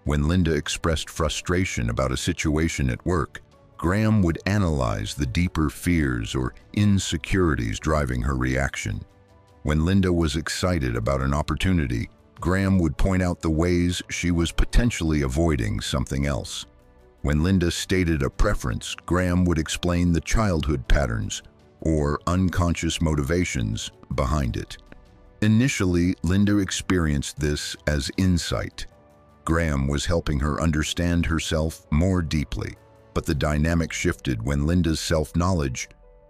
When Linda expressed frustration about a situation at work, Graham would analyze the deeper fears or insecurities driving her reaction. When Linda was excited about an opportunity, Graham would point out the ways she was potentially avoiding something else. When Linda stated a preference, Graham would explain the childhood patterns or unconscious motivations behind it. Initially, Linda experienced this as insight. Graham was helping her understand herself more deeply, but the dynamic shifted when Linda's self-knowledge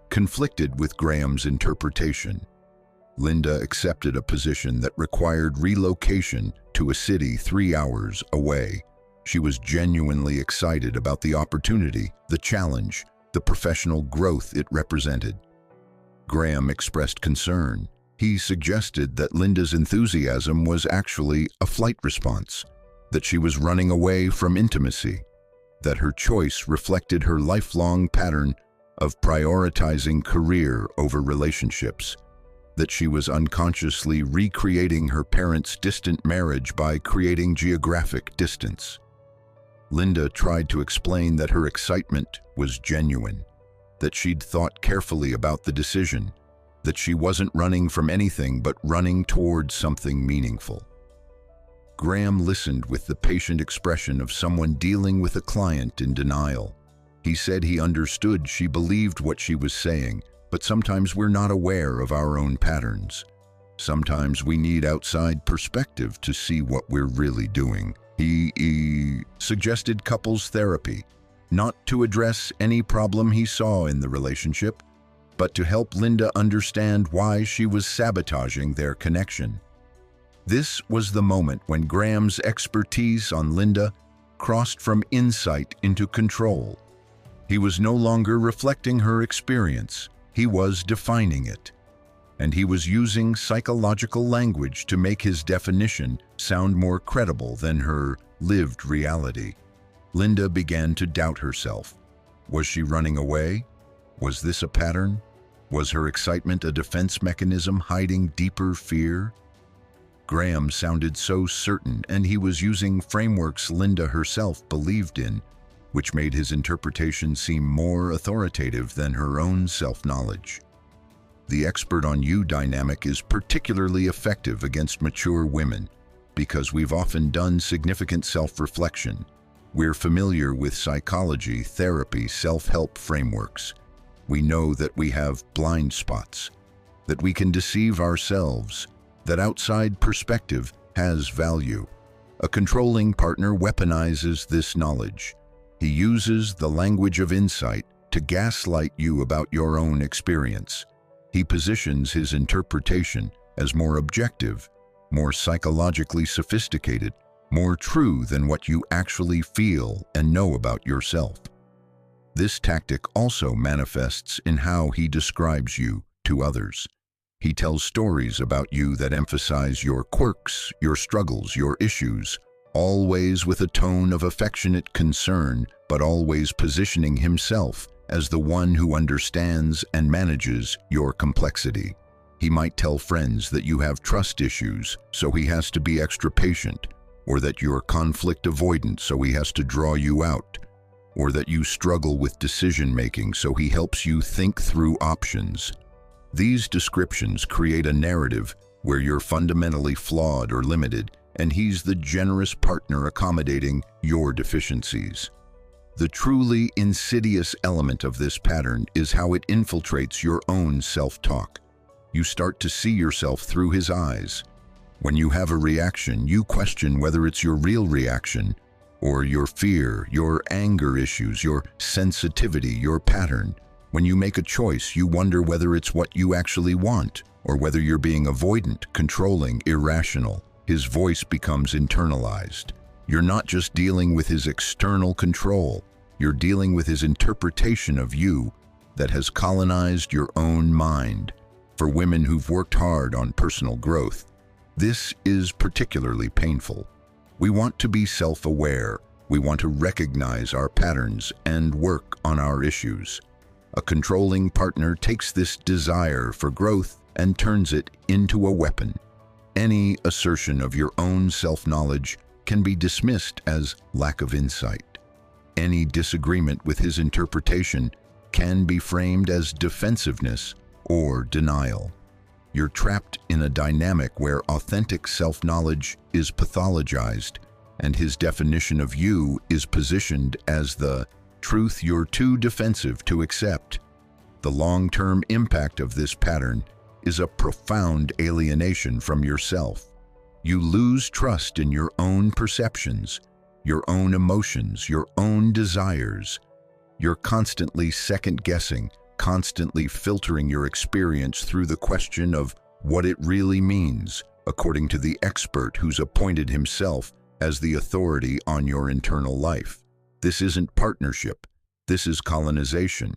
conflicted with Graham's interpretation. Linda accepted a position that required relocation to a city 3 hours away. She was genuinely excited about the opportunity, the challenge, the professional growth it represented. Graham expressed concern. He suggested that Linda's enthusiasm was actually a flight response, that she was running away from intimacy, that her choice reflected her lifelong pattern of prioritizing career over relationships, that she was unconsciously recreating her parents' distant marriage by creating geographic distance. Linda tried to explain that her excitement was genuine, that she'd thought carefully about the decision, that she wasn't running from anything but running towards something meaningful. Graham listened with the patient expression of someone dealing with a client in denial. He said he understood she believed what she was saying, but sometimes we're not aware of our own patterns. Sometimes we need outside perspective to see what we're really doing. He suggested couples therapy, not to address any problem he saw in the relationship, but to help Linda understand why she was sabotaging their connection. This was the moment when Graham's expertise on Linda crossed from insight into control. He was no longer reflecting her experience, he was defining it. And he was using psychological language to make his definition sound more credible than her lived reality. Linda began to doubt herself. Was she running away? Was this a pattern? Was her excitement a defense mechanism hiding deeper fear? Graham sounded so certain, and he was using frameworks Linda herself believed in, which made his interpretation seem more authoritative than her own self-knowledge. The expert on you dynamic is particularly effective against mature women because we've often done significant self-reflection. We're familiar with psychology, therapy, self-help frameworks. We know that we have blind spots, that we can deceive ourselves, that outside perspective has value. A controlling partner weaponizes this knowledge. He uses the language of insight to gaslight you about your own experience. He positions his interpretation as more objective, more psychologically sophisticated, more true than what you actually feel and know about yourself. This tactic also manifests in how he describes you to others. He tells stories about you that emphasize your quirks, your struggles, your issues, always with a tone of affectionate concern, but always positioning himself as the one who understands and manages your complexity. He might tell friends that you have trust issues, so he has to be extra patient, or that you're conflict avoidant, so he has to draw you out, or that you struggle with decision-making, so he helps you think through options. These descriptions create a narrative where you're fundamentally flawed or limited, and he's the generous partner accommodating your deficiencies. The truly insidious element of this pattern is how it infiltrates your own self-talk. You start to see yourself through his eyes. When you have a reaction, you question whether it's your real reaction, or your fear, your anger issues, your sensitivity, your pattern. When you make a choice, you wonder whether it's what you actually want, or whether you're being avoidant, controlling, irrational. His voice becomes internalized. You're not just dealing with his external control, you're dealing with his interpretation of you that has colonized your own mind. For women who've worked hard on personal growth, this is particularly painful. We want to be self-aware. We want to recognize our patterns and work on our issues. A controlling partner takes this desire for growth and turns it into a weapon. Any assertion of your own self-knowledge can be dismissed as lack of insight. Any disagreement with his interpretation can be framed as defensiveness or denial. You're trapped in a dynamic where authentic self-knowledge is pathologized, and his definition of you is positioned as the truth you're too defensive to accept. The long-term impact of this pattern is a profound alienation from yourself. You lose trust in your own perceptions, your own emotions, your own desires. You're constantly second-guessing, constantly filtering your experience through the question of what it really means, according to the expert who's appointed himself as the authority on your internal life. This isn't partnership. This is colonization.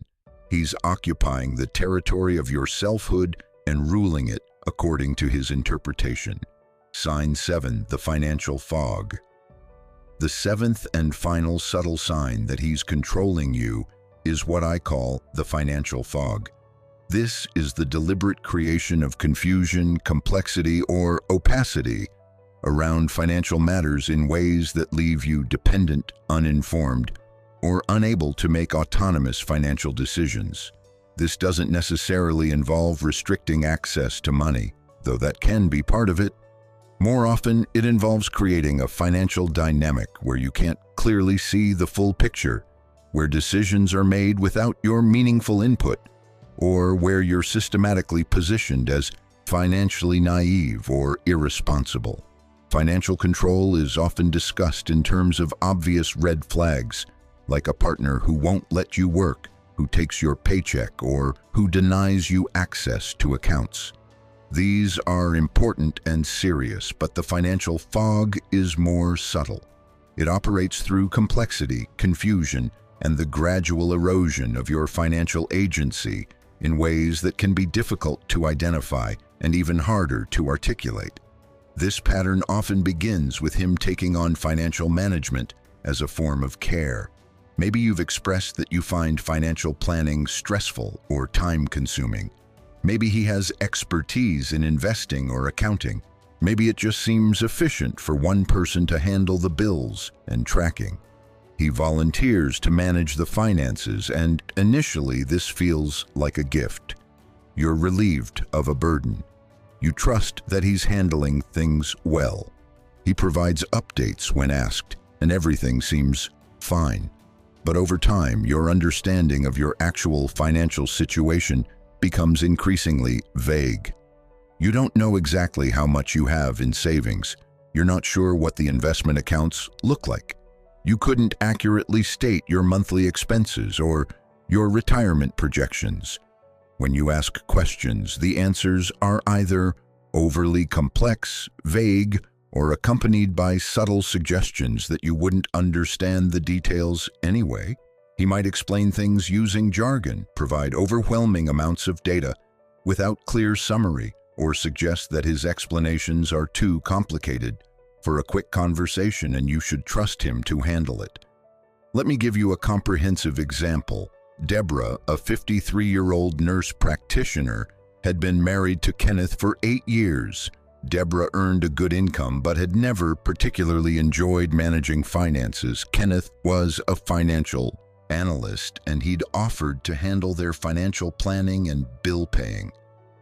He's occupying the territory of your selfhood and ruling it according to his interpretation. Sign 7, the financial fog. The seventh and final subtle sign that he's controlling you is what I call the financial fog. This is the deliberate creation of confusion, complexity, or opacity around financial matters in ways that leave you dependent, uninformed, or unable to make autonomous financial decisions. This doesn't necessarily involve restricting access to money, though that can be part of it. More often, it involves creating a financial dynamic where you can't clearly see the full picture, where decisions are made without your meaningful input, or where you're systematically positioned as financially naive or irresponsible. Financial control is often discussed in terms of obvious red flags, like a partner who won't let you work, who takes your paycheck, or who denies you access to accounts. These are important and serious, but the financial fog is more subtle. It operates through complexity, confusion, and the gradual erosion of your financial agency in ways that can be difficult to identify and even harder to articulate. This pattern often begins with him taking on financial management as a form of care. Maybe you've expressed that you find financial planning stressful or time-consuming. Maybe he has expertise in investing or accounting. Maybe it just seems efficient for one person to handle the bills and tracking. He volunteers to manage the finances, and initially this feels like a gift. You're relieved of a burden. You trust that he's handling things well. He provides updates when asked, and everything seems fine. But over time, your understanding of your actual financial situation becomes increasingly vague. You don't know exactly how much you have in savings. You're not sure what the investment accounts look like. You couldn't accurately state your monthly expenses or your retirement projections. When you ask questions, the answers are either overly complex, vague, or accompanied by subtle suggestions that you wouldn't understand the details anyway. He might explain things using jargon, provide overwhelming amounts of data without clear summary, or suggest that his explanations are too complicated for a quick conversation and you should trust him to handle it. Let me give you a comprehensive example. Deborah, a 53-year-old nurse practitioner, had been married to Kenneth for 8 years. Deborah earned a good income but had never particularly enjoyed managing finances. Kenneth was a financial analyst, and he'd offered to handle their financial planning and bill paying.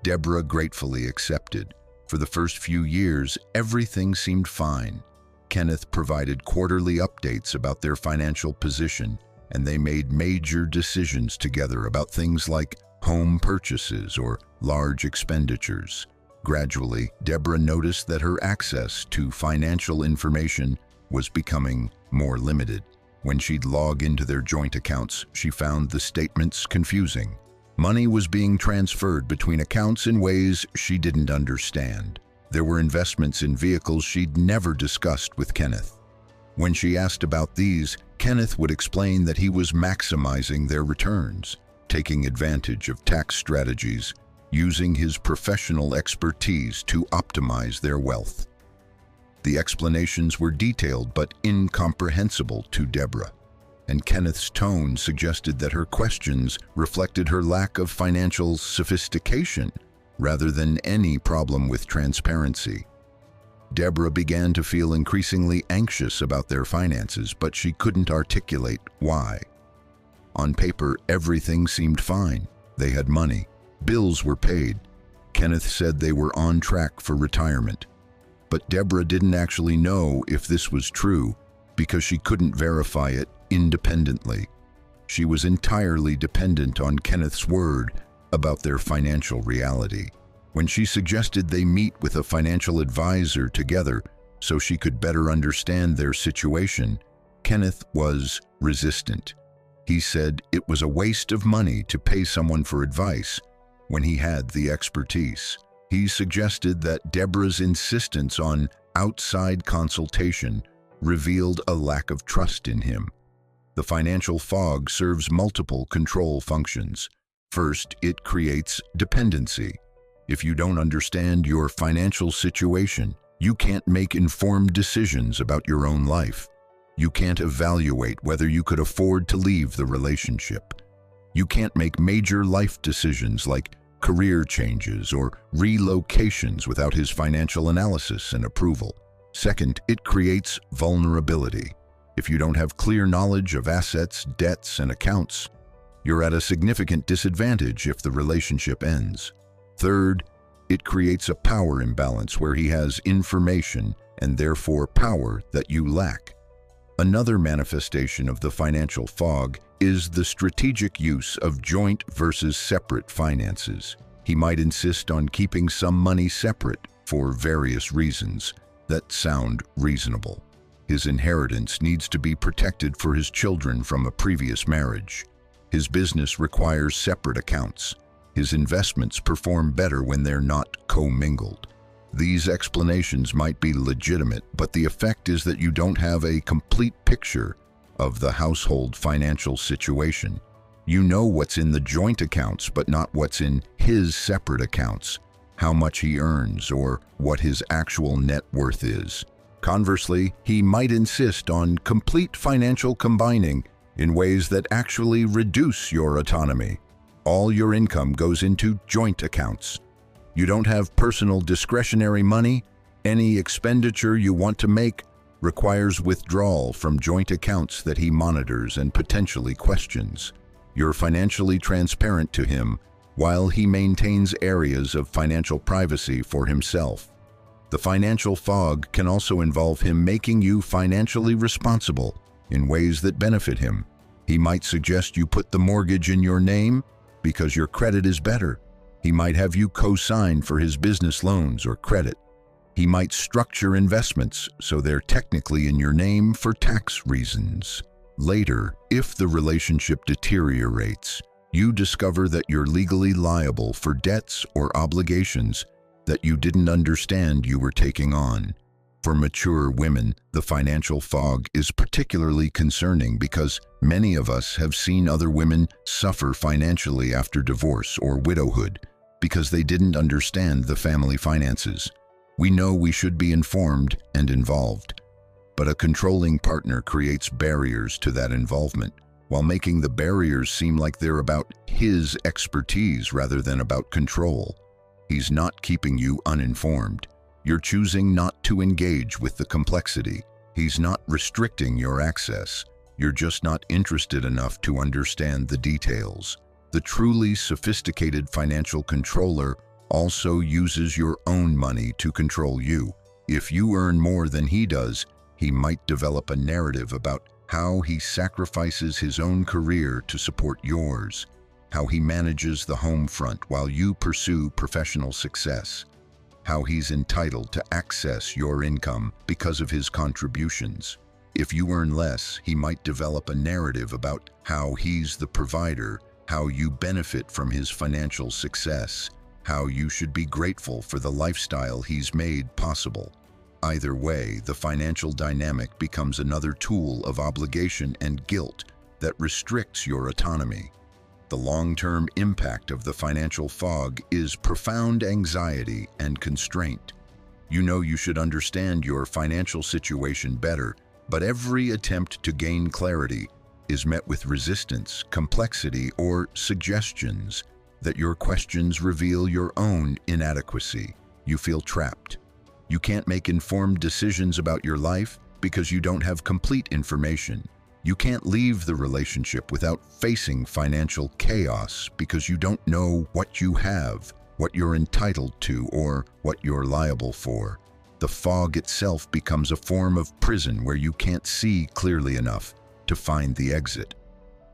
Deborah gratefully accepted. For the first few years, everything seemed fine. Kenneth provided quarterly updates about their financial position, and they made major decisions together about things like home purchases or large expenditures. Gradually, Deborah noticed that her access to financial information was becoming more limited. When she'd log into their joint accounts, she found the statements confusing. Money was being transferred between accounts in ways she didn't understand. There were investments in vehicles she'd never discussed with Kenneth. When she asked about these, Kenneth would explain that he was maximizing their returns, taking advantage of tax strategies, using his professional expertise to optimize their wealth. The explanations were detailed but incomprehensible to Deborah, and Kenneth's tone suggested that her questions reflected her lack of financial sophistication rather than any problem with transparency. Deborah began to feel increasingly anxious about their finances, but she couldn't articulate why. On paper, everything seemed fine. They had money. Bills were paid. Kenneth said they were on track for retirement. But Deborah didn't actually know if this was true because she couldn't verify it independently. She was entirely dependent on Kenneth's word about their financial reality. When she suggested they meet with a financial advisor together so she could better understand their situation, Kenneth was resistant. He said it was a waste of money to pay someone for advice when he had the expertise. He suggested that Deborah's insistence on outside consultation revealed a lack of trust in him. The financial fog serves multiple control functions. First, it creates dependency. If you don't understand your financial situation, you can't make informed decisions about your own life. You can't evaluate whether you could afford to leave the relationship. You can't make major life decisions like career changes or relocations without his financial analysis and approval. Second, it creates vulnerability. If you don't have clear knowledge of assets, debts, and accounts, You're at a significant disadvantage if the relationship ends. Third, it creates a power imbalance where he has information and therefore power that you lack. Another manifestation of the financial fog is the strategic use of joint versus separate finances. He might insist on keeping some money separate for various reasons that sound reasonable. His inheritance needs to be protected for his children from a previous marriage. His business requires separate accounts. His investments perform better when they're not commingled. These explanations might be legitimate, but the effect is that you don't have a complete picture of the household financial situation. You know what's in the joint accounts, but not what's in his separate accounts, how much he earns, or what his actual net worth is. Conversely, he might insist on complete financial combining in ways that actually reduce your autonomy. All your income goes into joint accounts. You don't have personal discretionary money. Any expenditure you want to make requires withdrawal from joint accounts that he monitors and potentially questions. You're financially transparent to him while he maintains areas of financial privacy for himself. The financial fog can also involve him making you financially responsible in ways that benefit him. He might suggest you put the mortgage in your name because your credit is better. He might have you co-sign for his business loans or credit. He might structure investments so they're technically in your name for tax reasons. Later, if the relationship deteriorates, you discover that you're legally liable for debts or obligations that you didn't understand you were taking on. For mature women, the financial fog is particularly concerning because many of us have seen other women suffer financially after divorce or widowhood because they didn't understand the family finances. We know we should be informed and involved, but a controlling partner creates barriers to that involvement, while making the barriers seem like they're about his expertise rather than about control. He's not keeping you uninformed. You're choosing not to engage with the complexity. He's not restricting your access. You're just not interested enough to understand the details. The truly sophisticated financial controller also uses your own money to control you. If you earn more than he does, he might develop a narrative about how he sacrifices his own career to support yours, how he manages the home front while you pursue professional success, how he's entitled to access your income because of his contributions. If you earn less, he might develop a narrative about how he's the provider, how you benefit from his financial success, how you should be grateful for the lifestyle he's made possible. Either way, the financial dynamic becomes another tool of obligation and guilt that restricts your autonomy. The long-term impact of the financial fog is profound anxiety and constraint. You know you should understand your financial situation better, but every attempt to gain clarity is met with resistance, complexity, or suggestions that your questions reveal your own inadequacy. You feel trapped. You can't make informed decisions about your life because you don't have complete information. You can't leave the relationship without facing financial chaos because you don't know what you have, what you're entitled to, or what you're liable for. The fog itself becomes a form of prison where you can't see clearly enough to find the exit.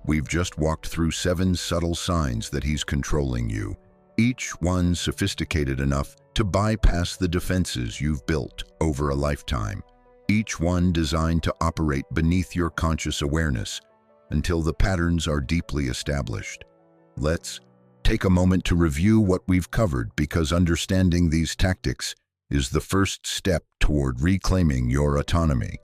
We've just walked through 7 subtle signs that he's controlling you, each one sophisticated enough to bypass the defenses you've built over a lifetime, each one designed to operate beneath your conscious awareness until the patterns are deeply established. Let's take a moment to review what we've covered, because understanding these tactics is the first step toward reclaiming your autonomy.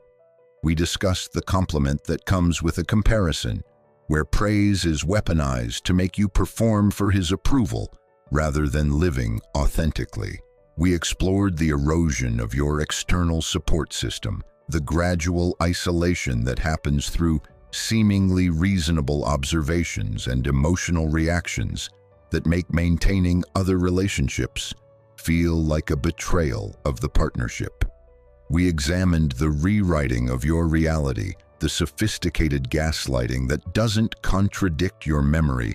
We discussed the compliment that comes with a comparison, where praise is weaponized to make you perform for his approval rather than living authentically. We explored the erosion of your external support system, the gradual isolation that happens through seemingly reasonable observations and emotional reactions that make maintaining other relationships feel like a betrayal of the partnership. We examined the rewriting of your reality the sophisticated gaslighting that doesn't contradict your memory,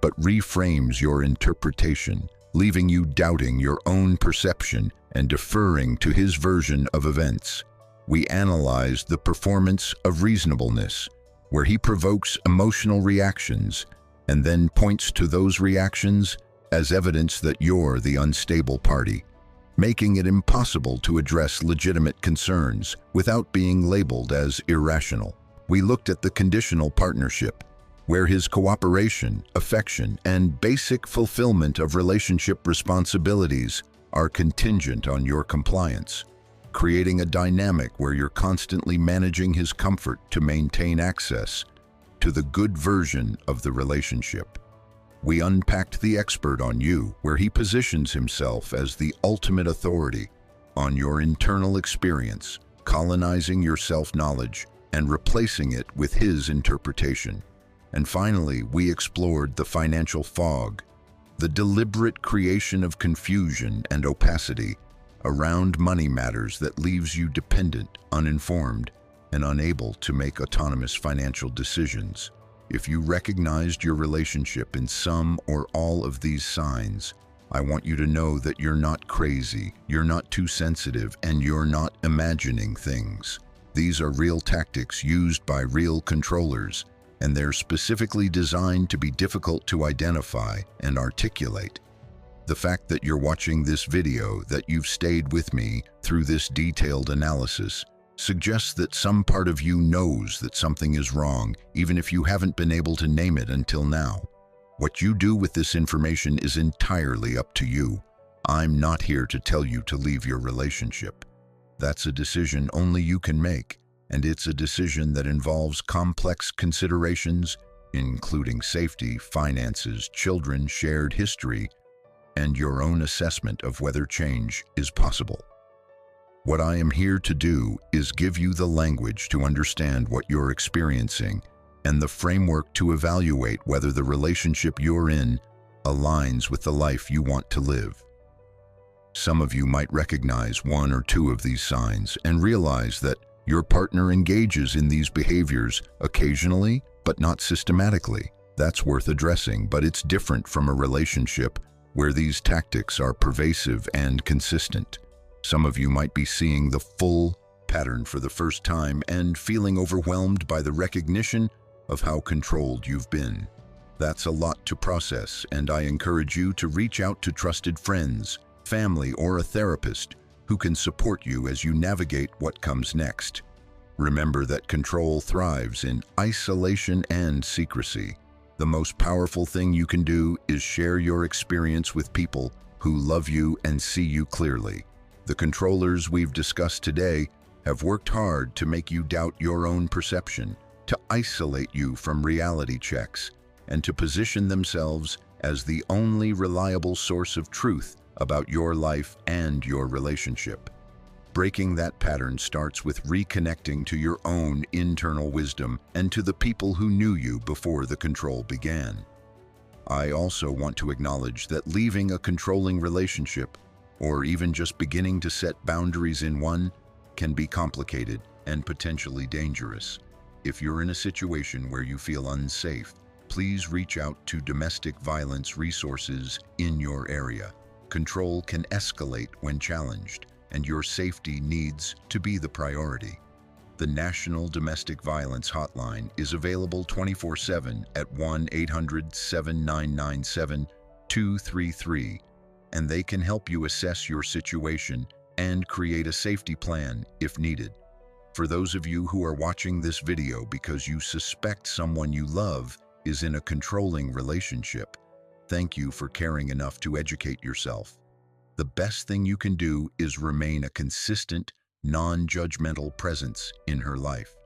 but reframes your interpretation, leaving you doubting your own perception and deferring to his version of events. We analyzed the performance of reasonableness, where he provokes emotional reactions and then points to those reactions as evidence that you're the unstable party, making it impossible to address legitimate concerns without being labeled as irrational. We looked at the conditional partnership, where his cooperation, affection, and basic fulfillment of relationship responsibilities are contingent on your compliance, creating a dynamic where you're constantly managing his comfort to maintain access to the good version of the relationship. We unpacked the expert on you, where he positions himself as the ultimate authority on your internal experience, colonizing your self-knowledge and replacing it with his interpretation. And finally, we explored the financial fog, the deliberate creation of confusion and opacity around money matters that leaves you dependent, uninformed, and unable to make autonomous financial decisions. If you recognized your relationship in some or all of these signs, I want you to know that you're not crazy, you're not too sensitive, and you're not imagining things. These are real tactics used by real controllers, and they're specifically designed to be difficult to identify and articulate. The fact that you're watching this video, that you've stayed with me through this detailed analysis, suggests that some part of you knows that something is wrong, even if you haven't been able to name it until now. What you do with this information is entirely up to you. I'm not here to tell you to leave your relationship. That's a decision only you can make, and it's a decision that involves complex considerations, including safety, finances, children, shared history, and your own assessment of whether change is possible. What I am here to do is give you the language to understand what you're experiencing and the framework to evaluate whether the relationship you're in aligns with the life you want to live. Some of you might recognize one or two of these signs and realize that your partner engages in these behaviors occasionally, but not systematically. That's worth addressing, but it's different from a relationship where these tactics are pervasive and consistent. Some of you might be seeing the full pattern for the first time and feeling overwhelmed by the recognition of how controlled you've been. That's a lot to process, and I encourage you to reach out to trusted friends, family, or a therapist who can support you as you navigate what comes next. Remember that control thrives in isolation and secrecy. The most powerful thing you can do is share your experience with people who love you and see you clearly. The controllers we've discussed today have worked hard to make you doubt your own perception, to isolate you from reality checks, and to position themselves as the only reliable source of truth about your life and your relationship. Breaking that pattern starts with reconnecting to your own internal wisdom and to the people who knew you before the control began. I also want to acknowledge that leaving a controlling relationship, or even just beginning to set boundaries in one, can be complicated and potentially dangerous. If you're in a situation where you feel unsafe, please reach out to domestic violence resources in your area. Control can escalate when challenged, and your safety needs to be the priority. The National Domestic Violence Hotline is available 24/7 at 1-800-7997-233, and they can help you assess your situation and create a safety plan if needed. For those of you who are watching this video because you suspect someone you love is in a controlling relationship, thank you for caring enough to educate yourself. The best thing you can do is remain a consistent, non-judgmental presence in her life.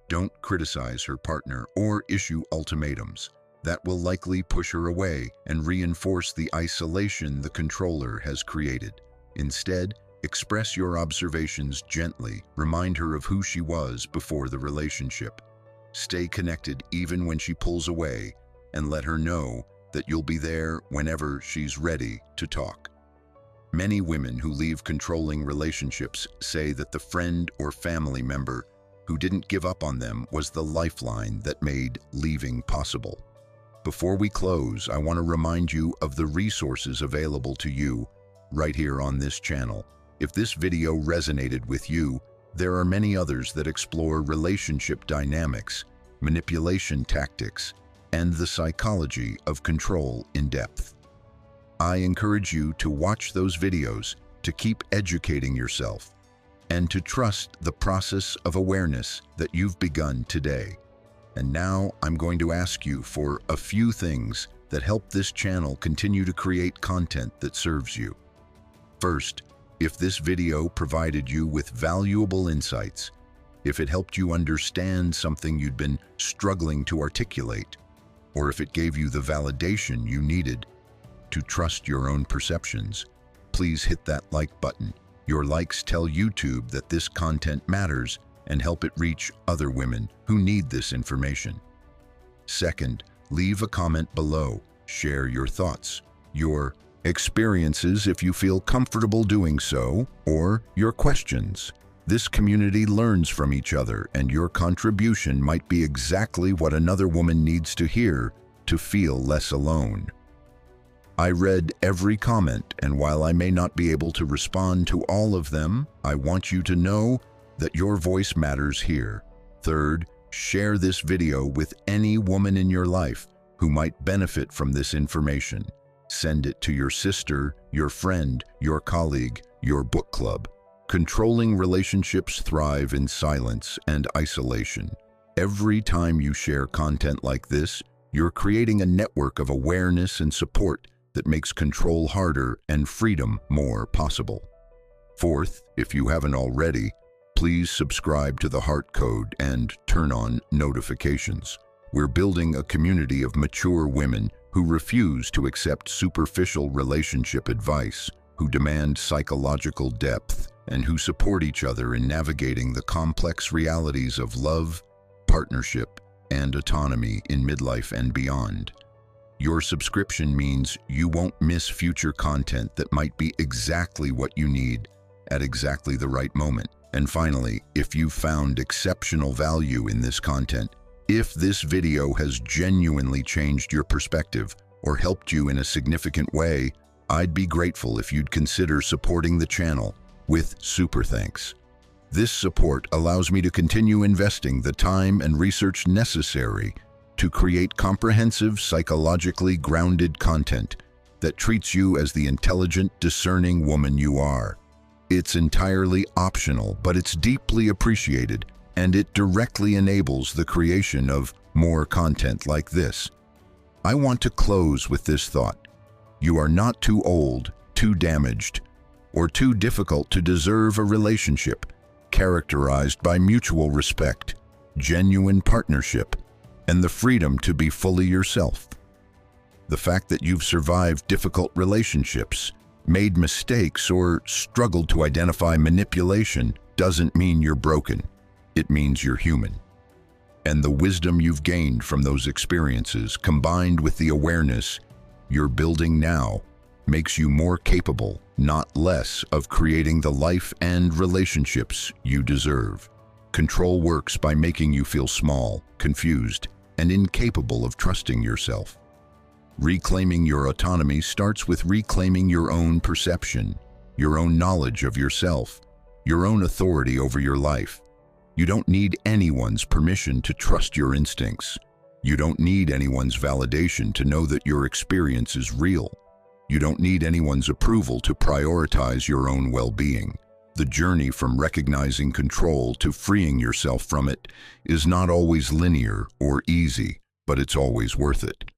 Don't criticize her partner or issue ultimatums. That will likely push her away and reinforce the isolation the controller has created. Instead, express your observations gently. Remind her of who she was before the relationship. Stay connected even when she pulls away, and let her know that you'll be there whenever she's ready to talk. Many women who leave controlling relationships say that the friend or family member who didn't give up on them was the lifeline that made leaving possible. Before we close, I want to remind you of the resources available to you right here on this channel. If this video resonated with you, there are many others that explore relationship dynamics, manipulation tactics, and the psychology of control in depth. I encourage you to watch those videos, to keep educating yourself, and to trust the process of awareness that you've begun today. And now I'm going to ask you for a few things that help this channel continue to create content that serves you. First, if this video provided you with valuable insights, if it helped you understand something you'd been struggling to articulate, or if it gave you the validation you needed to trust your own perceptions, please hit that like button. Your likes tell YouTube that this content matters and help it reach other women who need this information. Second, leave a comment below. Share your thoughts, your experiences if you feel comfortable doing so, or your questions. This community learns from each other, and your contribution might be exactly what another woman needs to hear to feel less alone. I read every comment, and while I may not be able to respond to all of them, I want you to know that your voice matters here. Third, share this video with any woman in your life who might benefit from this information. Send it to your sister, your friend, your colleague, your book club. Controlling relationships thrive in silence and isolation. Every time you share content like this, you're creating a network of awareness and support that makes control harder and freedom more possible. Fourth, if you haven't already, please subscribe to the Heart Code and turn on notifications. We're building a community of mature women who refuse to accept superficial relationship advice, who demand psychological depth, and who support each other in navigating the complex realities of love, partnership, and autonomy in midlife and beyond. Your subscription means you won't miss future content that might be exactly what you need at exactly the right moment. And finally, if you've found exceptional value in this content, if this video has genuinely changed your perspective or helped you in a significant way, I'd be grateful if you'd consider supporting the channel with super thanks. This support allows me to continue investing the time and research necessary to create comprehensive, psychologically grounded content that treats you as the intelligent, discerning woman you are. It's entirely optional, but it's deeply appreciated, and it directly enables the creation of more content like this. I want to close with this thought. You are not too old, too damaged, or too difficult to deserve a relationship characterized by mutual respect, genuine partnership, and the freedom to be fully yourself. The fact that you've survived difficult relationships, made mistakes, or struggled to identify manipulation doesn't mean you're broken. It means you're human. And the wisdom you've gained from those experiences, combined with the awareness you're building now, makes you more capable, not less, of creating the life and relationships you deserve. Control works by making you feel small, confused, and incapable of trusting yourself. Reclaiming your autonomy starts with reclaiming your own perception, your own knowledge of yourself, your own authority over your life. You don't need anyone's permission to trust your instincts. You don't need anyone's validation to know that your experience is real. You don't need anyone's approval to prioritize your own well-being. The journey from recognizing control to freeing yourself from it is not always linear or easy, but it's always worth it.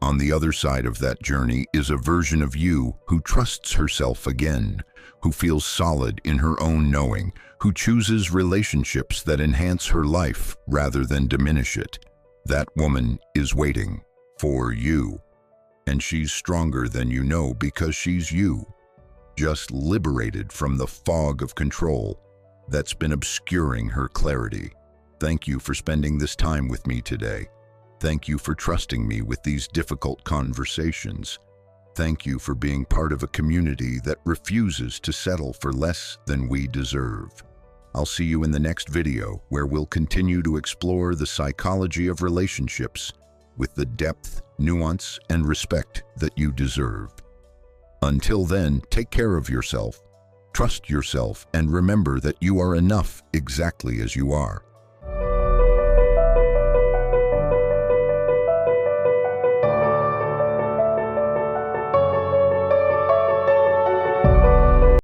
On the other side of that journey is a version of you who trusts herself again, who feels solid in her own knowing, who chooses relationships that enhance her life rather than diminish it. That woman is waiting for you, and she's stronger than you know because she's you, just liberated from the fog of control that's been obscuring her clarity. Thank you for spending this time with me today. Thank you for trusting me with these difficult conversations. Thank you for being part of a community that refuses to settle for less than we deserve. I'll see you in the next video, where we'll continue to explore the psychology of relationships with the depth, nuance, and respect that you deserve. Until then, take care of yourself, trust yourself, and remember that you are enough exactly as you are.